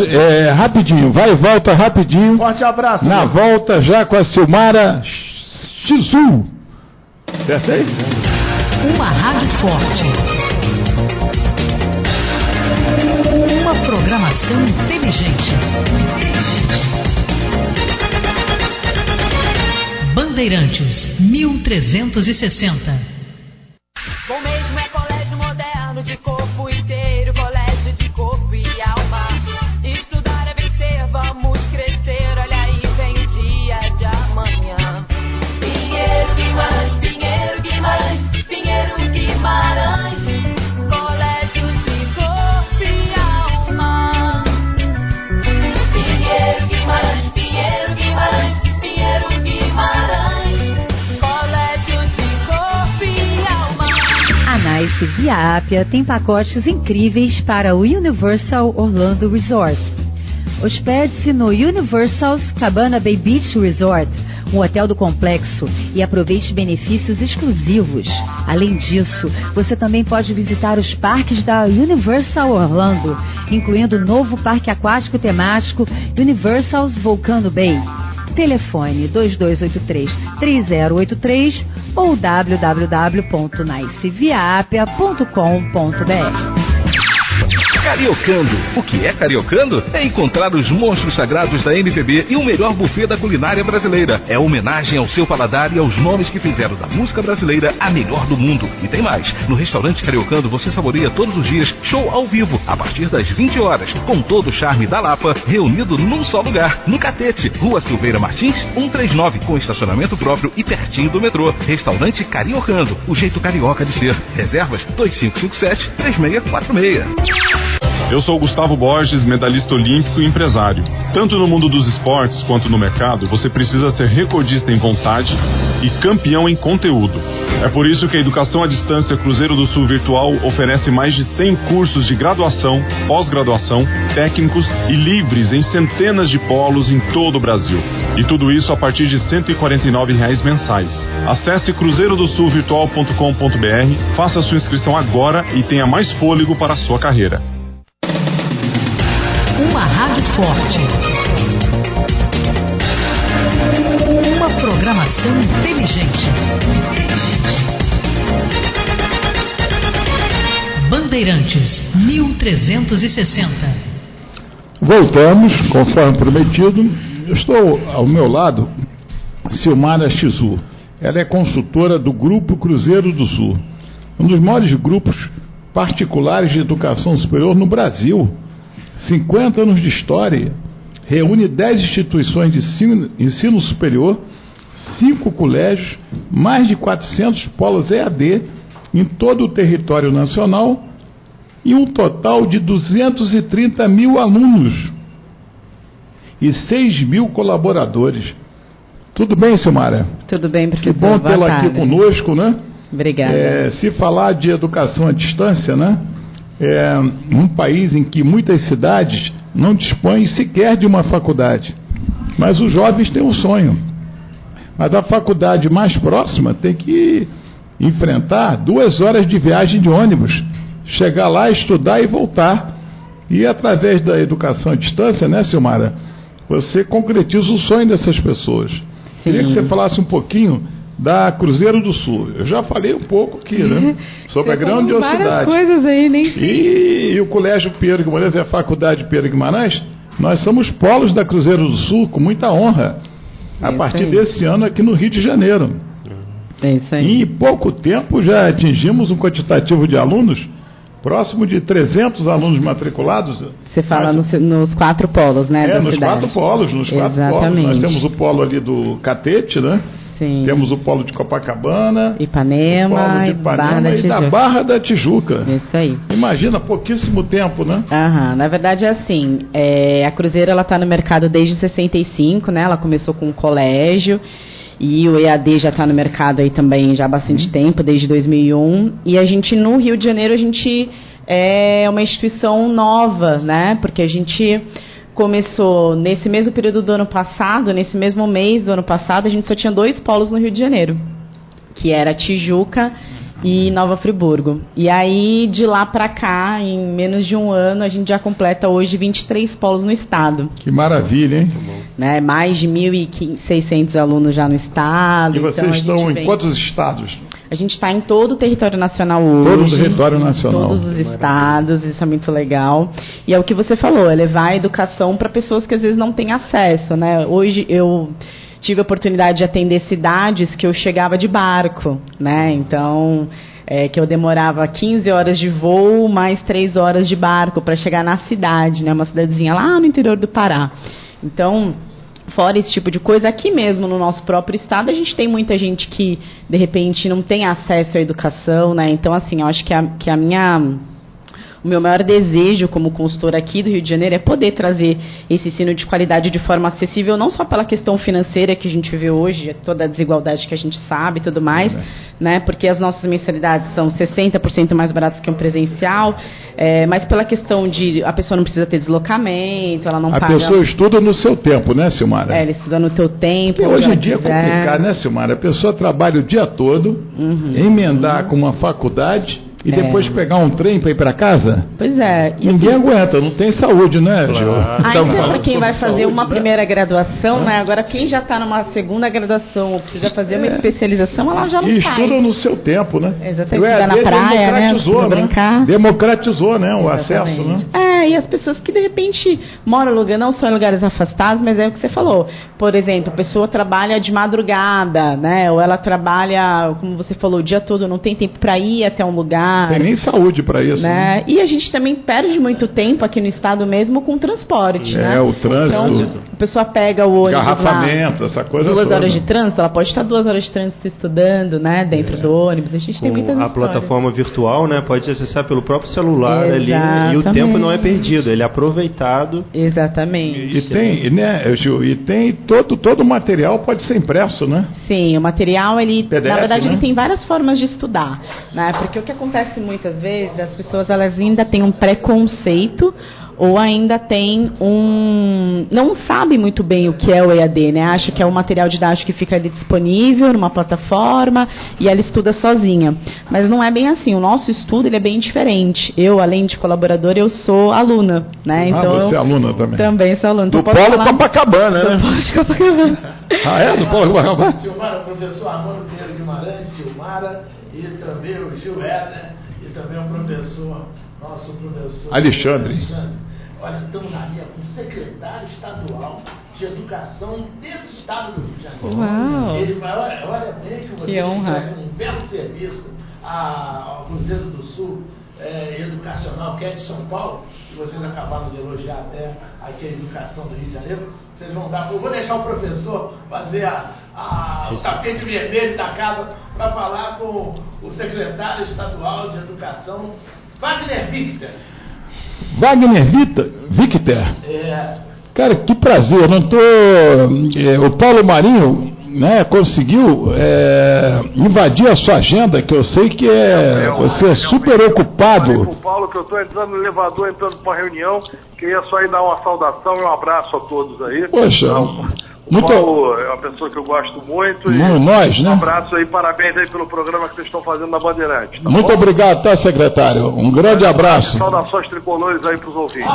rapidinho, vai e volta rapidinho. Forte abraço. Na volta já com a Silmara Xizu. Certo aí? Uma rádio forte. Uma programação inteligente. Bandeirantes, 1360. Bom mesmo é colégio moderno de corpo inteiro, colégio de corpo e alma. Estudar é vencer, vamos crescer, olha aí vem o dia de amanhã. Pinheiro Guimarães, Pinheiro Guimarães, Pinheiro Guimarães, colégio de corpo e alma. Pinheiro Guimarães, Pinheiro Guimarães, Pinheiro Guimarães, colégio de corpo e alma. A Nice Via Ápia tem pacotes incríveis para o Universal Orlando Resort. Hospede-se no Universal's Cabana Bay Beach Resort, um hotel do complexo, e aproveite benefícios exclusivos. Além disso, você também pode visitar os parques da Universal Orlando, incluindo o novo parque aquático temático Universal's Volcano Bay. Telefone 2283-3083 ou www.niceviapia.com.br. Cariocando. O que é Cariocando? É encontrar os monstros sagrados da MPB e o melhor buffet da culinária brasileira. É homenagem ao seu paladar e aos nomes que fizeram da música brasileira a melhor do mundo. E tem mais. No restaurante Cariocando você saboreia todos os dias show ao vivo, a partir das 20 horas, com todo o charme da Lapa, reunido num só lugar, no Catete, Rua Silveira Martins, 139, com estacionamento próprio e pertinho do metrô. Restaurante Cariocando, o jeito carioca de ser. Reservas 2557-3646. Eu sou Gustavo Borges, medalhista olímpico e empresário. Tanto no mundo dos esportes quanto no mercado, você precisa ser recordista em vontade e campeão em conteúdo. É por isso que a Educação à Distância Cruzeiro do Sul Virtual oferece mais de 100 cursos de graduação, pós-graduação, técnicos e livres em centenas de polos em todo o Brasil. E tudo isso a partir de R$ 149 mensais. Acesse cruzeirodosulvirtual.com.br, faça sua inscrição agora e tenha mais fôlego para a sua carreira. Uma rádio forte. Uma programação inteligente. Bandeirantes, 1360. Voltamos, conforme prometido. Estou ao meu lado, Silmara Chizu. Ela é consultora do Grupo Cruzeiro do Sul, um dos maiores grupos particulares de educação superior no Brasil. 50 anos de história, reúne 10 instituições de ensino superior, 5 colégios, mais de 400 polos EAD em todo o território nacional e um total de 230 mil alunos e 6 mil colaboradores. Tudo bem, Silmara? Tudo bem, professor. Que bom tê-la aqui conosco, né? Obrigada. Se falar de educação à distância, né? É um país em que muitas cidades não dispõem sequer de uma faculdade, mas os jovens têm um sonho. Mas a faculdade mais próxima tem que enfrentar 2 horas de viagem de ônibus, chegar lá, estudar e voltar. E através da educação à distância, né, Silmara, você concretiza o sonho dessas pessoas. Sim. Queria que você falasse um pouquinho da Cruzeiro do Sul. Eu já falei um pouco aqui, né? Sobre a grandiosidade. Várias coisas aí, nem sei. E o Colégio Pedro Guimarães e a Faculdade Pedro Guimarães, nós somos polos da Cruzeiro do Sul, com muita honra, a partir desse ano aqui no Rio de Janeiro. É isso aí. E em pouco tempo já atingimos um quantitativo de alunos próximo de 300 alunos matriculados. Você fala nos 4 polos, né? Nos 4 polos, nos 4 polos. Nós temos o polo ali do Catete, né? Sim. Temos o polo de Copacabana, Ipanema, o polo de Ipanema e da Barra da Tijuca. Isso aí. Imagina, pouquíssimo tempo, né? Na verdade é assim, a Cruzeiro ela está no mercado desde 65, né? Ela começou com um colégio e o EAD já está no mercado aí também já há bastante tempo, desde 2001. E a gente no Rio de Janeiro, a gente é uma instituição nova, né? Porque a gente começou nesse mesmo período do ano passado, nesse mesmo mês do ano passado, a gente só tinha 2 polos no Rio de Janeiro, que era Tijuca e Nova Friburgo. E aí, de lá para cá, em menos de um ano, a gente já completa hoje 23 polos no estado. Que maravilha, hein? Né? Mais de 1.600 alunos já no estado. E vocês estão em quantos estados? A gente está em todo o território nacional hoje. Todo o território nacional. Todos os estados, isso é muito legal. E é o que você falou, é levar a educação para pessoas que às vezes não têm acesso, né? Hoje eu tive a oportunidade de atender cidades que eu chegava de barco, né? Então, que eu demorava 15 horas de voo, mais 3 horas de barco para chegar na cidade, né? Uma cidadezinha lá no interior do Pará. Então, fora esse tipo de coisa, aqui mesmo no nosso próprio estado, a gente tem muita gente que, de repente, não tem acesso à educação, né? Então, assim, eu acho que o meu maior desejo como consultora aqui do Rio de Janeiro é poder trazer esse ensino de qualidade de forma acessível, não só pela questão financeira que a gente vê hoje, toda a desigualdade que a gente sabe e tudo mais, né? Porque as nossas mensalidades são 60% mais baratas que um presencial, mas pela questão de a pessoa não precisa ter deslocamento, ela não paga... A pessoa estuda no seu tempo, né, Silmara? Ela estuda no teu tempo. E hoje em dia é complicado, né, Silmara? A pessoa trabalha o dia todo, emendar com uma faculdade e depois pegar um trem para ir para casa? Pois é. Ninguém aguenta, não tem saúde, né, Gil? Ainda para quem vai fazer uma primeira graduação, né? Agora quem já está numa segunda graduação ou precisa fazer uma especialização, ela já não faz. E estuda no seu tempo, né? Exatamente, estuda na praia, né? Brincar. Democratizou, né? O acesso, né? E as pessoas que de repente moram em lugar, não são em lugares afastados, mas é o que você falou. Por exemplo, a pessoa trabalha de madrugada, né? Ou ela trabalha, como você falou, o dia todo, não tem tempo para ir até um lugar. Tem nem saúde para isso. Né? E a gente também perde muito tempo aqui no estado mesmo com transporte, né? O trânsito. Então, a pessoa pega o ônibus garrafamento, essa coisa 2 toda. horas de trânsito, ela pode estar 2 horas de trânsito estudando, né? Dentro do ônibus. A gente tem muitas histórias. A plataforma virtual, né? Pode acessar pelo próprio celular ali e o tempo não é perdido, ele é aproveitado. Exatamente. E tem, né, Gil, e tem todo o material pode ser impresso, né? Sim, o material, ele, PDF, na verdade, né? ele tem várias formas de estudar, né? Porque o que acontece muitas vezes, as pessoas elas ainda têm um preconceito ou ainda tem não sabe muito bem o que é o EAD, né? Acha que é um material didático que fica ali disponível numa plataforma e ela estuda sozinha. Mas não é bem assim. O nosso estudo ele é bem diferente. Eu, além de colaboradora, eu sou aluna, né? Então, você é aluna também? Também sou aluna. Do Polo Copacabana, né? Do Polo de Copacabana. Do Polo Copacabana? Silmara, o professor Armando Pinheiro Guimarães, Silmara, e também o Gil Éder, e também o nosso professor Alexandre. Olha, estamos na linha com o secretário estadual de educação desse estado do Rio de Janeiro. Uau! Ele vai, olha bem que você faz um belo serviço ao Cruzeiro do Sul educacional, que é de São Paulo, e vocês acabaram de elogiar até aqui a educação do Rio de Janeiro. Vocês vão dar, eu vou deixar o professor fazer o tapete vermelho da casa para falar com o secretário estadual de educação, Wagner Victor. Wagner Victor? Cara, que prazer. O Paulo Marinho, né, conseguiu invadir a sua agenda, que eu sei que você é super ocupado. Eu falei com o Paulo que eu estou entrando no elevador, entrando para uma reunião, queria só ir dar uma saudação e um abraço a todos aí. Poxa, o Paulo é uma pessoa que eu gosto muito. Nós, né? Um abraço aí, parabéns aí pelo programa que vocês estão fazendo na Bandeirante. Tá muito obrigado, tá, secretário? Um grande abraço. Saudações tricolores aí para os ouvintes.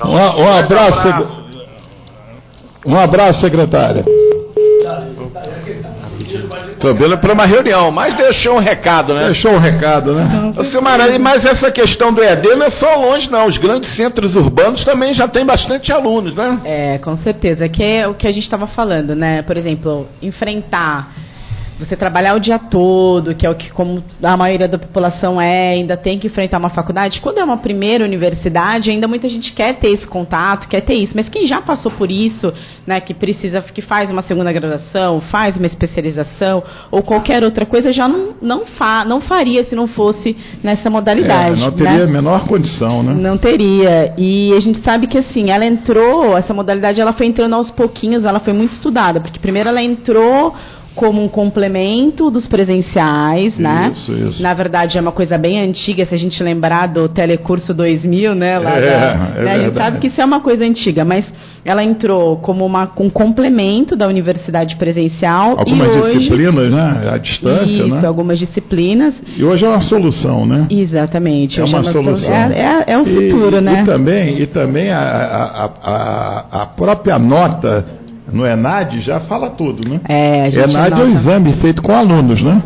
Um abraço. Um abraço, secretária. Estou vendo para uma reunião, mas deixou um recado, né? Deixou um recado, né? Silmara, mas essa questão do EAD não é só longe, não. Os grandes centros urbanos também já têm bastante alunos, né? Com certeza. Que é o que a gente estava falando, né? Por exemplo, você trabalhar o dia todo, que é o que como a maioria da população ainda tem que enfrentar uma faculdade. Quando é uma primeira universidade, ainda muita gente quer ter esse contato, quer ter isso. Mas quem já passou por isso, né, que faz uma segunda graduação, faz uma especialização ou qualquer outra coisa, já não faria se não fosse nessa modalidade. Não teria a menor condição, né? Não teria. E a gente sabe que assim, essa modalidade ela foi entrando aos pouquinhos, ela foi muito estudada, porque primeiro ela entrou como um complemento dos presenciais, né? Isso. Na verdade, é uma coisa bem antiga, se a gente lembrar do Telecurso 2000, né? A gente sabe que isso é uma coisa antiga, mas ela entrou como um complemento da universidade presencial. Algumas disciplinas, né? À distância, né? Algumas disciplinas. E hoje é uma solução, né? Exatamente. É uma solução. É o futuro, né? E também a própria nota no ENAD já fala tudo, né? ENAD é o exame feito com alunos, né?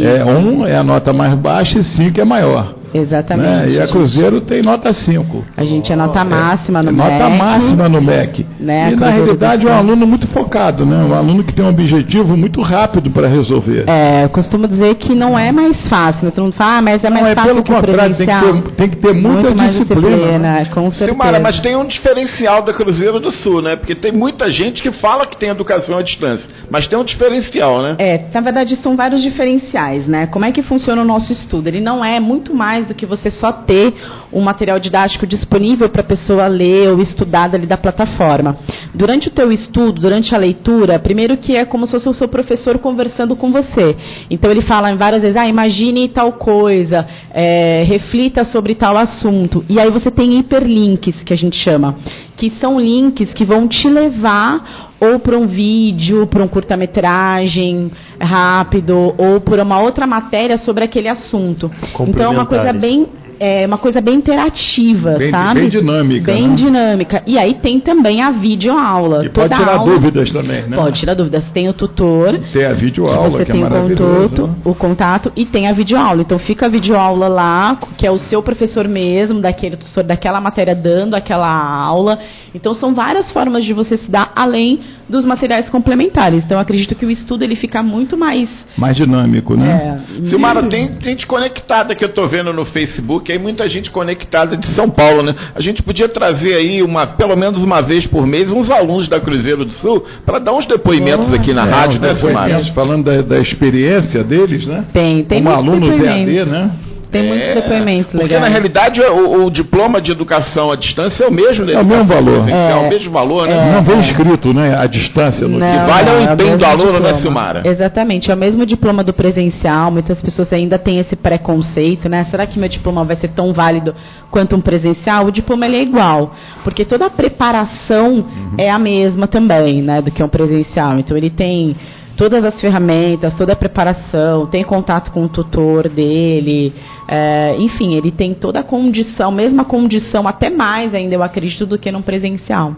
É a nota mais baixa e 5 é maior. Exatamente. Né? E a Cruzeiro tem nota 5. A gente é nota máxima no MEC. Nota máxima no MEC. Né? E na realidade é um aluno muito focado, né? Um aluno que tem um objetivo muito rápido para resolver. Eu costumo dizer que não é mais fácil. Todo mundo fala, mas é mais fácil pelo que o contrário, presencial. Tem que ter muita disciplina. Com certeza. Silmara, mas tem um diferencial da Cruzeiro do Sul, né? Porque tem muita gente que fala que tem educação à distância, mas tem um diferencial, né? Na verdade são vários diferenciais, né? Como é que funciona o nosso estudo? Ele não é muito mais do que você só ter um material didático disponível para a pessoa ler ou estudar ali da plataforma. durante o teu estudo, durante a leitura, primeiro que é como se fosse o seu professor conversando com você. Então ele fala em várias vezes, imagine tal coisa, reflita sobre tal assunto. E aí você tem hiperlinks, que a gente chama, que são links que vão te levar ou para um vídeo, para um curta-metragem rápido, ou por uma outra matéria sobre aquele assunto. Então é uma coisa bem interativa, sabe? Bem dinâmica. Bem dinâmica. E aí tem também a videoaula. E pode tirar dúvidas também, né? Pode tirar dúvidas. Tem o tutor. Tem a videoaula, que é maravilhoso. O contato e tem a videoaula. Então fica a videoaula lá, que é o seu professor mesmo, daquele tutor, daquela matéria dando aquela aula. Então são várias formas de você estudar, além dos materiais complementares. Então eu acredito que o estudo ele fica muito mais dinâmico, né? Silmara, tem gente conectada que eu estou vendo no Facebook, aí muita gente conectada de São Paulo, né? A gente podia trazer aí, pelo menos uma vez por mês, uns alunos da Cruzeiro do Sul para dar uns depoimentos aqui na rádio, né, Silmara? Falando da experiência deles, né? Tem como alunos EAD, né? Tem muitos depoimentos legais. Porque, na realidade, o diploma de educação à distância é o mesmo, né? É o mesmo valor. É o mesmo valor, né? Não vem escrito, né? A distância. Não, que vale é o empenho do aluno, diploma. né, Silmara? Exatamente. É o mesmo diploma do presencial. Muitas pessoas ainda têm esse preconceito, né? Será que meu diploma vai ser tão válido quanto um presencial? O diploma ele é igual. Porque toda a preparação é a mesma também, né? Do que um presencial. Então, ele tem todas as ferramentas, toda a preparação, tem contato com o tutor dele, enfim, ele tem toda a condição, mesma condição, até mais ainda, eu acredito, do que num presencial.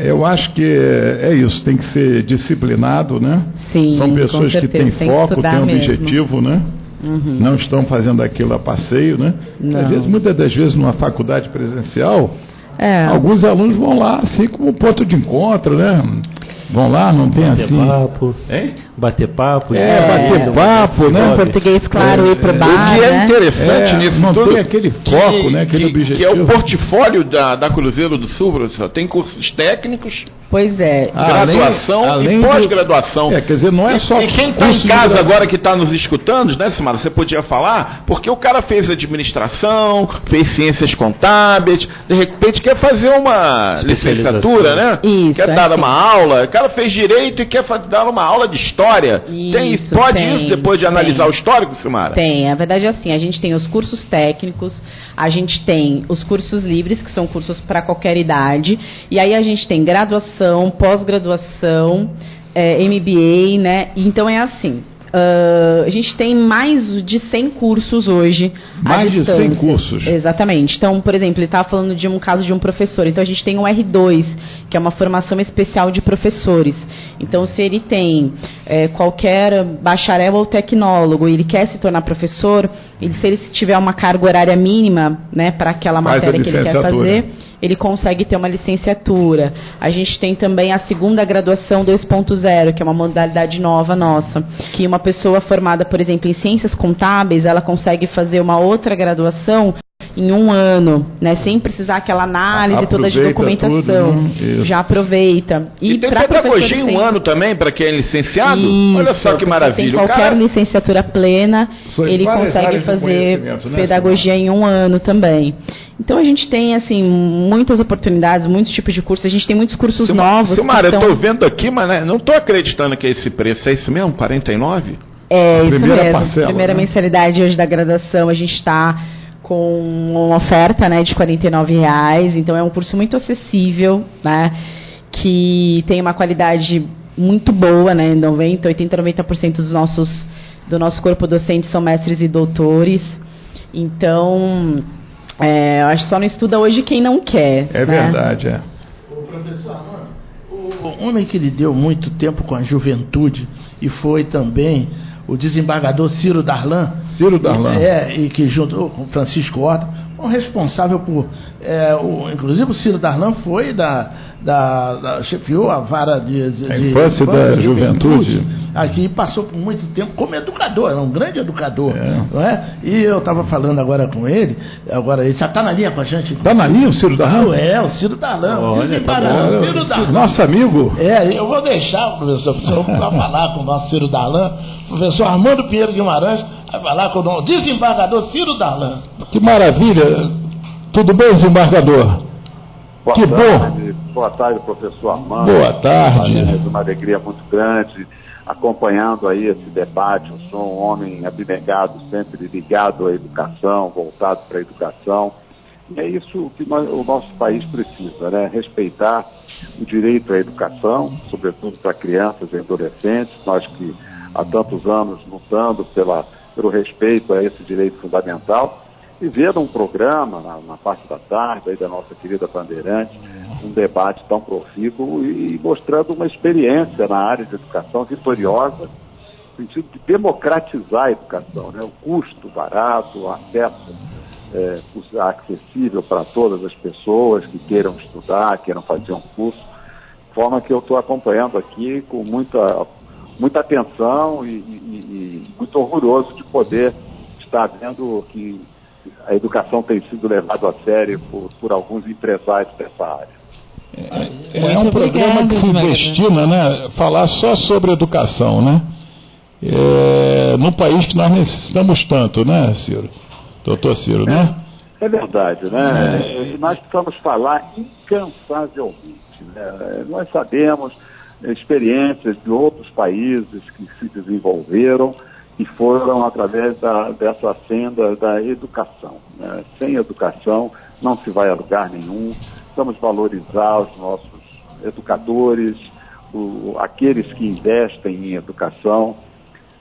Eu acho que é isso, tem que ser disciplinado, né? Sim, são pessoas que têm foco, têm objetivo, né? Não estão fazendo aquilo a passeio, né? Às vezes, muitas das vezes, numa faculdade presencial, alguns alunos vão lá, assim como ponto de encontro, né? Vão lá, não tem bater assim... Papo, bater papo. Bater papo, né? Português, claro, ir pro bar, o que é interessante nisso não tudo... tem aquele foco, né? Aquele objetivo. Que é o portfólio da Cruzeiro do Sul, professor. Tem cursos técnicos... Pois é. Graduação e pós-graduação. Quer dizer, não é só... E quem está em casa agora que está nos escutando, né, Silmara, você podia falar, porque o cara fez administração, fez ciências contábeis, de repente quer fazer uma licenciatura, né? Isso, quer dar uma aula, o cara fez direito e quer dar uma aula de história. Pode isso depois de analisar o histórico, Silmara? Tem, a verdade é assim, a gente tem os cursos técnicos, a gente tem os cursos livres, que são cursos para qualquer idade, e aí a gente tem graduação, pós-graduação, MBA, né? Então é assim, a gente tem mais de 100 cursos hoje. Mais de 100 cursos? Exatamente. Então, por exemplo, ele estava falando de um caso de um professor. Então, a gente tem o R2, que é uma formação especial de professores. Então, se ele tem qualquer bacharel ou tecnólogo e ele quer se tornar professor, se ele tiver uma carga horária mínima, né, para aquela matéria que ele quer fazer, ele consegue ter uma licenciatura. A gente tem também a segunda graduação 2.0, que é uma modalidade nova nossa, que uma pessoa formada, por exemplo, em ciências contábeis, ela consegue fazer uma outra graduação em 1 ano, né, sem precisar aquela análise toda de documentação. Tudo, já aproveita. E tem pedagogia em 1 ano também, para quem é licenciado? Isso, olha só que maravilha. Tem qualquer licenciatura plena, ele consegue fazer pedagogia em 1 ano também. Então a gente tem assim muitas oportunidades, muitos tipos de cursos. A gente tem muitos cursos novos. Silmara, eu estou vendo aqui, mas não estou acreditando que é esse preço. É isso mesmo? 49? É, isso mesmo. Parcela, primeira mensalidade hoje da graduação, a gente está com uma oferta, né, de R$49. Então é um curso muito acessível, né, que tem uma qualidade muito boa, né, 80-90% do nosso corpo docente são mestres e doutores. Então, eu acho que só não estuda hoje quem não quer. É, né? Verdade, O professor Armando, o homem que lidou muito tempo com a juventude e foi também o desembargador Ciro Darlan. E que junto com Francisco Horta, o responsável por... inclusive o Ciro Darlan foi chefiou a vara de infância da juventude. Aqui passou por muito tempo como educador, era um grande educador. Não é? E eu estava falando agora com ele, agora ele já está na linha com a gente. Está na linha o Ciro Darlan? O Ciro Darlan. Olha, tá bom. Ciro Darlan. Nosso amigo. Eu vou deixar, professor, para falar com o nosso Ciro Darlan, o professor Armando Pinheiro Guimarães, vai falar com o desembargador Ciro Darlan. Que maravilha. Tudo bem, desembargador? Que bom. Boa tarde, professor Armando. Boa tarde. É uma alegria muito grande acompanhando aí esse debate. Eu sou um homem abnegado, sempre ligado à educação, voltado para a educação. E é isso que o nosso país precisa, né? Respeitar o direito à educação, sobretudo para crianças e adolescentes. Nós que há tantos anos lutando pelo respeito a esse direito fundamental. E ver um programa na parte da tarde aí da nossa querida Bandeirantes, um debate tão profícuo e mostrando uma experiência na área de educação vitoriosa, no sentido de democratizar a educação, né? O custo barato, o acesso acessível para todas as pessoas que queiram estudar, queiram fazer um curso, de forma que eu estou acompanhando aqui com muita atenção e muito orgulhoso de poder estar vendo que a educação tem sido levada a sério por alguns empresários dessa área. É um programa que se destina, né, falar só sobre educação, né? Num país que nós necessitamos tanto, né, Ciro? Doutor Ciro, né? É verdade, né? Nós precisamos falar incansavelmente, né? Nós sabemos experiências de outros países que se desenvolveram e foram através dessa senda da educação, né? Sem educação não se vai a lugar nenhum. Precisamos valorizar os nossos educadores, aqueles que investem em educação.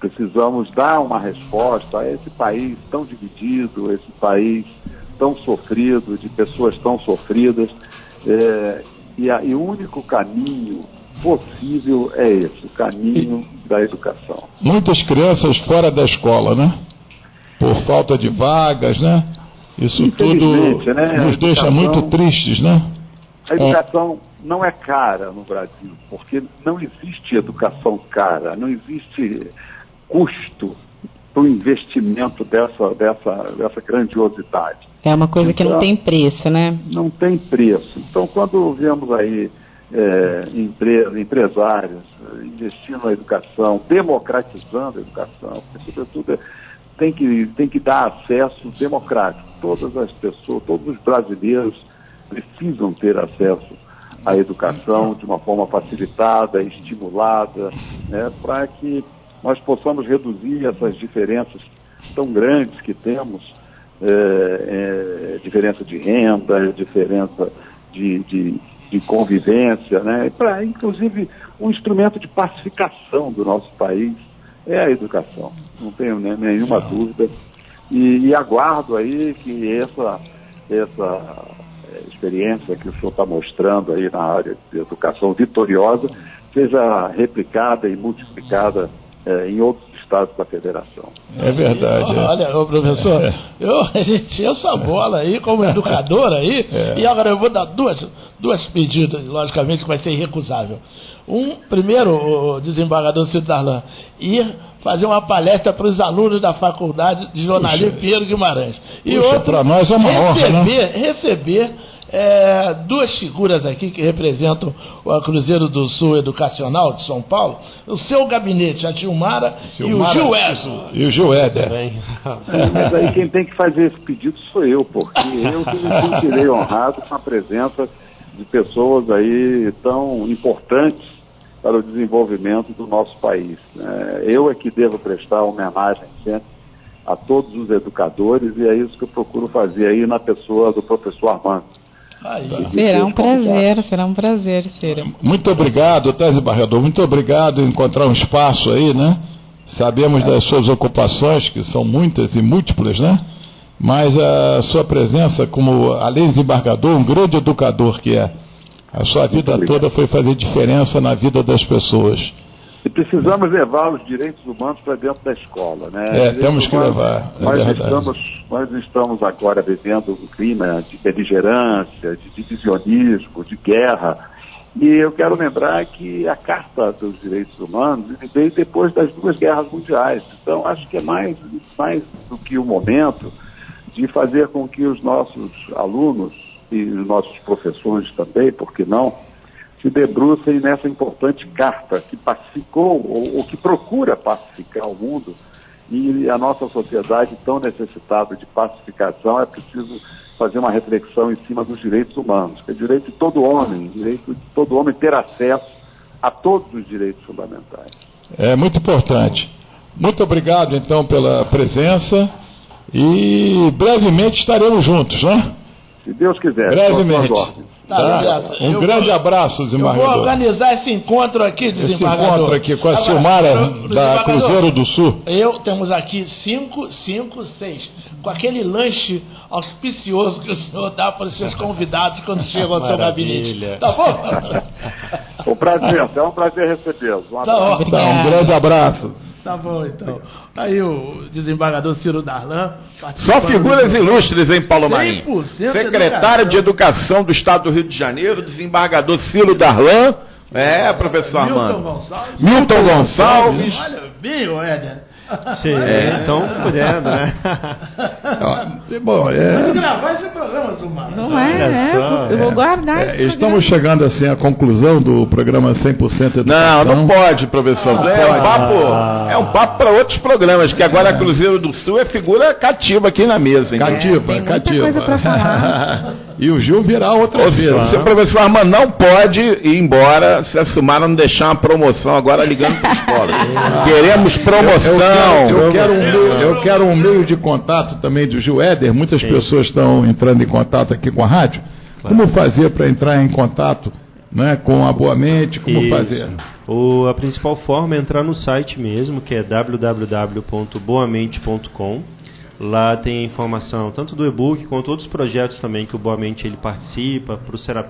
Precisamos dar uma resposta a esse país tão dividido, esse país tão sofrido, de pessoas tão sofridas. E o único caminho possível é esse, o caminho da educação. Muitas crianças fora da escola, né? Por falta de vagas, né? Isso tudo né? nos deixa muito tristes, né? A educação não é cara no Brasil, porque não existe educação cara, não existe custo para o investimento dessa grandiosidade. É uma coisa que não tem preço, né? Não tem preço. Então, quando vemos aí empresários investindo na educação, democratizando a educação, porque, sobretudo, tem que dar acesso democrático. Todas as pessoas, todos os brasileiros precisam ter acesso à educação de uma forma facilitada, estimulada, né, para que nós possamos reduzir essas diferenças tão grandes que temos, diferença de renda, diferença de convivência, né? Para, inclusive, um instrumento de pacificação do nosso país é a educação, não tenho nenhuma dúvida. E aguardo aí que essa experiência que o senhor está mostrando aí na área de educação vitoriosa seja replicada e multiplicada em outros estados da federação. É verdade. Olha, professor, a gente essa bola aí como educador aí, e agora eu vou dar duas pedidas, logicamente que vai ser irrecusável. Primeiro, o desembargador Ciro Darlan, ir fazer uma palestra para os alunos da Faculdade de Jornalismo Pinheiro Guimarães. E outro, para nós é uma honra, receber duas figuras aqui que representam o Cruzeiro do Sul Educacional de São Paulo, o seu gabinete, a Tilmara e o Gil Éder. E o Gil Éder. Mas aí quem tem que fazer esse pedido sou eu, porque eu que me sentirei honrado com a presença de pessoas aí tão importantes para o desenvolvimento do nosso país. Eu é que devo prestar homenagem sempre a todos os educadores e é isso que eu procuro fazer aí na pessoa do professor Armando. Será um prazer, Ciro. Muito obrigado, Tese Barredor, muito obrigado em encontrar um espaço aí, né? Sabemos das suas ocupações, que são muitas e múltiplas, né? Mas a sua presença como, além de desembargador, um grande educador que é. A sua vida toda foi fazer diferença na vida das pessoas. E precisamos levar os direitos humanos para dentro da escola, né? Temos que levar. Nós estamos agora vivendo um clima de beligerância, de divisionismo, de guerra. E eu quero lembrar que a Carta dos Direitos Humanos veio depois das 2 guerras mundiais. Então, acho que é mais do que o momento de fazer com que os nossos alunos e os nossos professores também, por que não, se debrucem nessa importante carta que pacificou, ou que procura pacificar o mundo E a nossa sociedade, tão necessitada de pacificação, é preciso fazer uma reflexão em cima dos direitos humanos, que é direito de todo homem ter acesso a todos os direitos fundamentais. É muito importante. Muito obrigado, então, pela presença e brevemente estaremos juntos, né? Se Deus quiser. Brevemente. Tá? Um grande abraço, desembargador. Eu vou organizar esse encontro aqui, desembargador. Esse encontro aqui com a Silmara da Cruzeiro do Sul. Temos aqui 5, 6. Com aquele lanche auspicioso que o senhor dá para os seus convidados quando chegam ao seu gabinete. Tá bom? Um prazer, é um prazer recebê-los. Um grande abraço. Tá bom, então. Aí o desembargador Ciro Darlan. Só figuras ilustres, hein, Paulo Marinho? Secretário de Educação do Estado do Rio de Janeiro, desembargador Ciro Darlan. Professor Armando. Milton Gonçalves. Olha, viu, Éder? Sim, então podendo, né? Bom, Vamos gravar esse programa, Zumar. Eu vou guardar. Estamos chegando assim à conclusão do programa 100% Educação. Não pode, professor. É um papo para outros programas, que agora a Cruzeiro do Sul é figura cativa aqui na mesa. Cativa. Coisa pra falar. E o Gil virá outra vez. O seu professor Armando não pode ir embora se a Silmara não deixar uma promoção agora ligando para a escola. Queremos promoção. Eu quero um meio de contato também do Gil Éder. Muitas pessoas estão entrando em contato aqui com a rádio. Como fazer para entrar em contato, né, com a Boa Mente? Como fazer? A principal forma é entrar no site mesmo, que é www.boamente.com. Lá tem informação tanto do e-book quanto outros projetos também que o Boa Mente ele participa,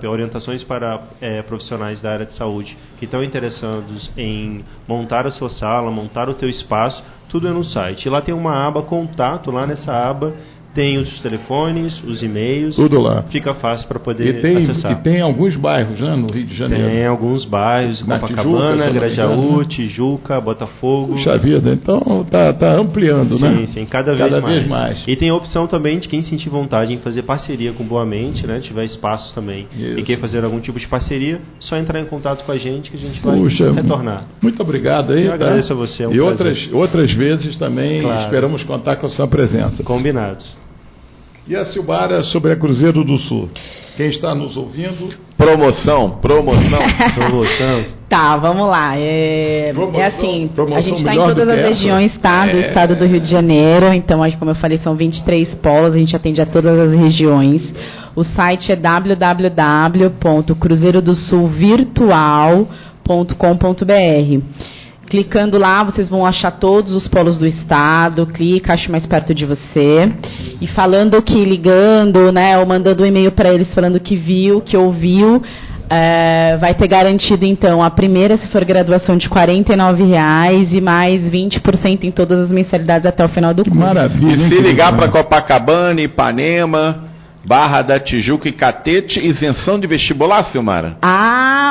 orientações para profissionais da área de saúde que estão interessados em montar a sua sala, montar o teu espaço, tudo é no site. E lá tem uma aba contato, lá nessa aba tem os telefones, os e-mails, tudo lá. Fica fácil para poder acessar. E tem alguns bairros, né, no Rio de Janeiro. Tem alguns bairros, Copacabana, Grajaú, Tijuca, Botafogo. Puxa vida, então tá ampliando, né? Sim, cada vez mais. E tem a opção também de quem sentir vontade em fazer parceria com Boa Mente, né? Tiver espaços também e quer fazer algum tipo de parceria, só entrar em contato com a gente que a gente vai retornar. Muito obrigado aí. Eu agradeço a você. E outras vezes também esperamos contar com a sua presença. Combinados. E a Silmara sobre a Cruzeiro do Sul. Quem está nos ouvindo? Promoção. Tá, vamos lá. Assim, a gente está em todas as regiões, tá? Do estado do Rio de Janeiro. Então, como eu falei, são 23 polos. A gente atende a todas as regiões. O site é www.cruzeirodosulvirtual.com.br. Clicando lá, vocês vão achar todos os polos do estado. Clica, acho mais perto de você. E falando que ligando, né, ou mandando um e-mail para eles falando que viu, que ouviu, vai ter garantido, então, a primeira, se for graduação, de R$ 49,00 e mais 20% em todas as mensalidades até o final do curso. Maravilha. E se ligar para Copacabana, Ipanema, Barra da Tijuca e Catete, isenção de vestibular, Silmara?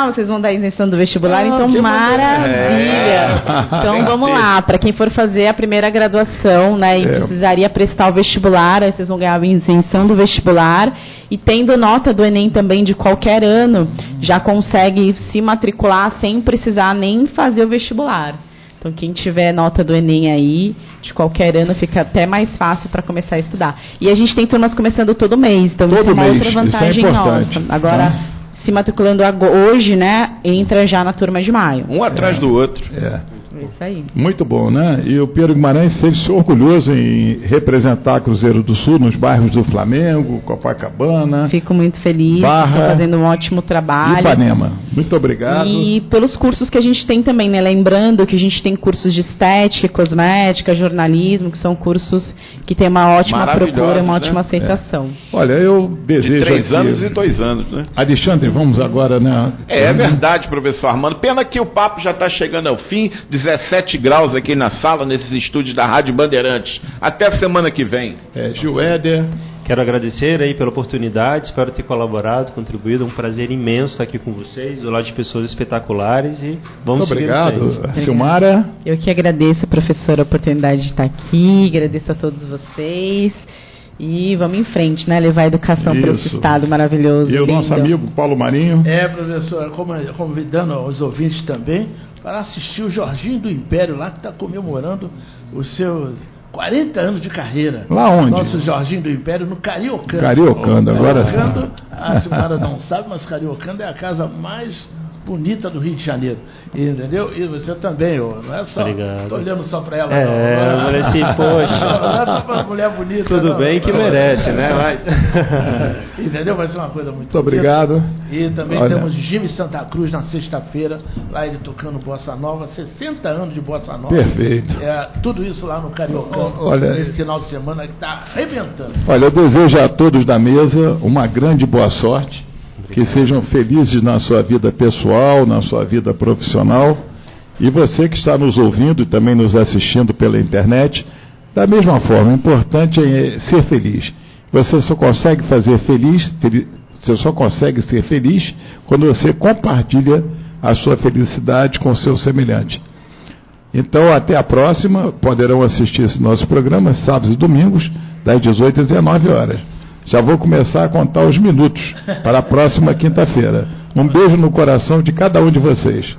Vocês vão dar isenção do vestibular? Então, maravilha! Então, vamos lá. Para quem for fazer a primeira graduação, né, e precisaria prestar o vestibular, aí vocês vão ganhar a isenção do vestibular. E tendo nota do Enem também de qualquer ano, já consegue se matricular sem precisar nem fazer o vestibular. Então, quem tiver nota do Enem aí, de qualquer ano, fica até mais fácil para começar a estudar. E a gente tem turmas começando todo mês, então isso é uma outra vantagem nossa. Agora, se matriculando hoje, né, entra já na turma de maio. Um atrás do outro. Isso aí. Muito bom, né? E o Pedro Guimarães sente-se orgulhoso em representar a Cruzeiro do Sul nos bairros do Flamengo, Copacabana. Fico muito feliz, estou fazendo um ótimo trabalho. Ipanema. Muito obrigado. E pelos cursos que a gente tem também, né? Lembrando que a gente tem cursos de estética, cosmética, jornalismo, que são cursos que têm uma ótima procura, uma ótima aceitação. Olha, eu desejo. De 3 anos e 2 anos, né? Alexandre, vamos agora, né? É verdade, professor Armando. Pena que o papo já está chegando ao fim. 17 graus aqui na sala, nesses estúdios da Rádio Bandeirantes. Até a semana que vem. Gil Éder. Quero agradecer aí pela oportunidade, espero ter colaborado, contribuído. É um prazer imenso estar aqui com vocês, do lado de pessoas espetaculares, e vamos seguir. Obrigado. Silmara. Eu que agradeço, professor, a oportunidade de estar aqui, agradeço a todos vocês. E vamos em frente, né? Levar a educação para esse estado maravilhoso. E o nosso amigo Paulo Marinho. Professor, convidando os ouvintes também para assistir o Jorginho do Império lá, que está comemorando os seus 40 anos de carreira. Lá onde? Nosso Jorginho do Império, no Cariocando. Cariocando, agora sim. A senhora não sabe, mas Cariocando é a casa mais bonita do Rio de Janeiro, entendeu? E você também, não é só. Obrigado. Tô olhando só para ela. Eu falei assim, poxa. Não é só para mulher bonita. Tudo bem que merece, né? Mas... Entendeu? Vai ser uma coisa muito obrigado. E também temos Jimmy Santa Cruz na sexta-feira, lá ele tocando Bossa Nova, 60 anos de Bossa Nova. Perfeito. Tudo isso lá no Cariocão, nesse final de semana que está arrebentando. Olha, eu desejo a todos da mesa uma grande boa sorte. Que sejam felizes na sua vida pessoal, na sua vida profissional. E você que está nos ouvindo e também nos assistindo pela internet, da mesma forma, o importante é ser feliz. Você só consegue você só consegue ser feliz quando você compartilha a sua felicidade com o seu semelhante. Então, até a próxima. Poderão assistir esse nosso programa sábados e domingos, das 18 às 19 horas. Já vou começar a contar os minutos para a próxima quinta-feira. Um beijo no coração de cada um de vocês.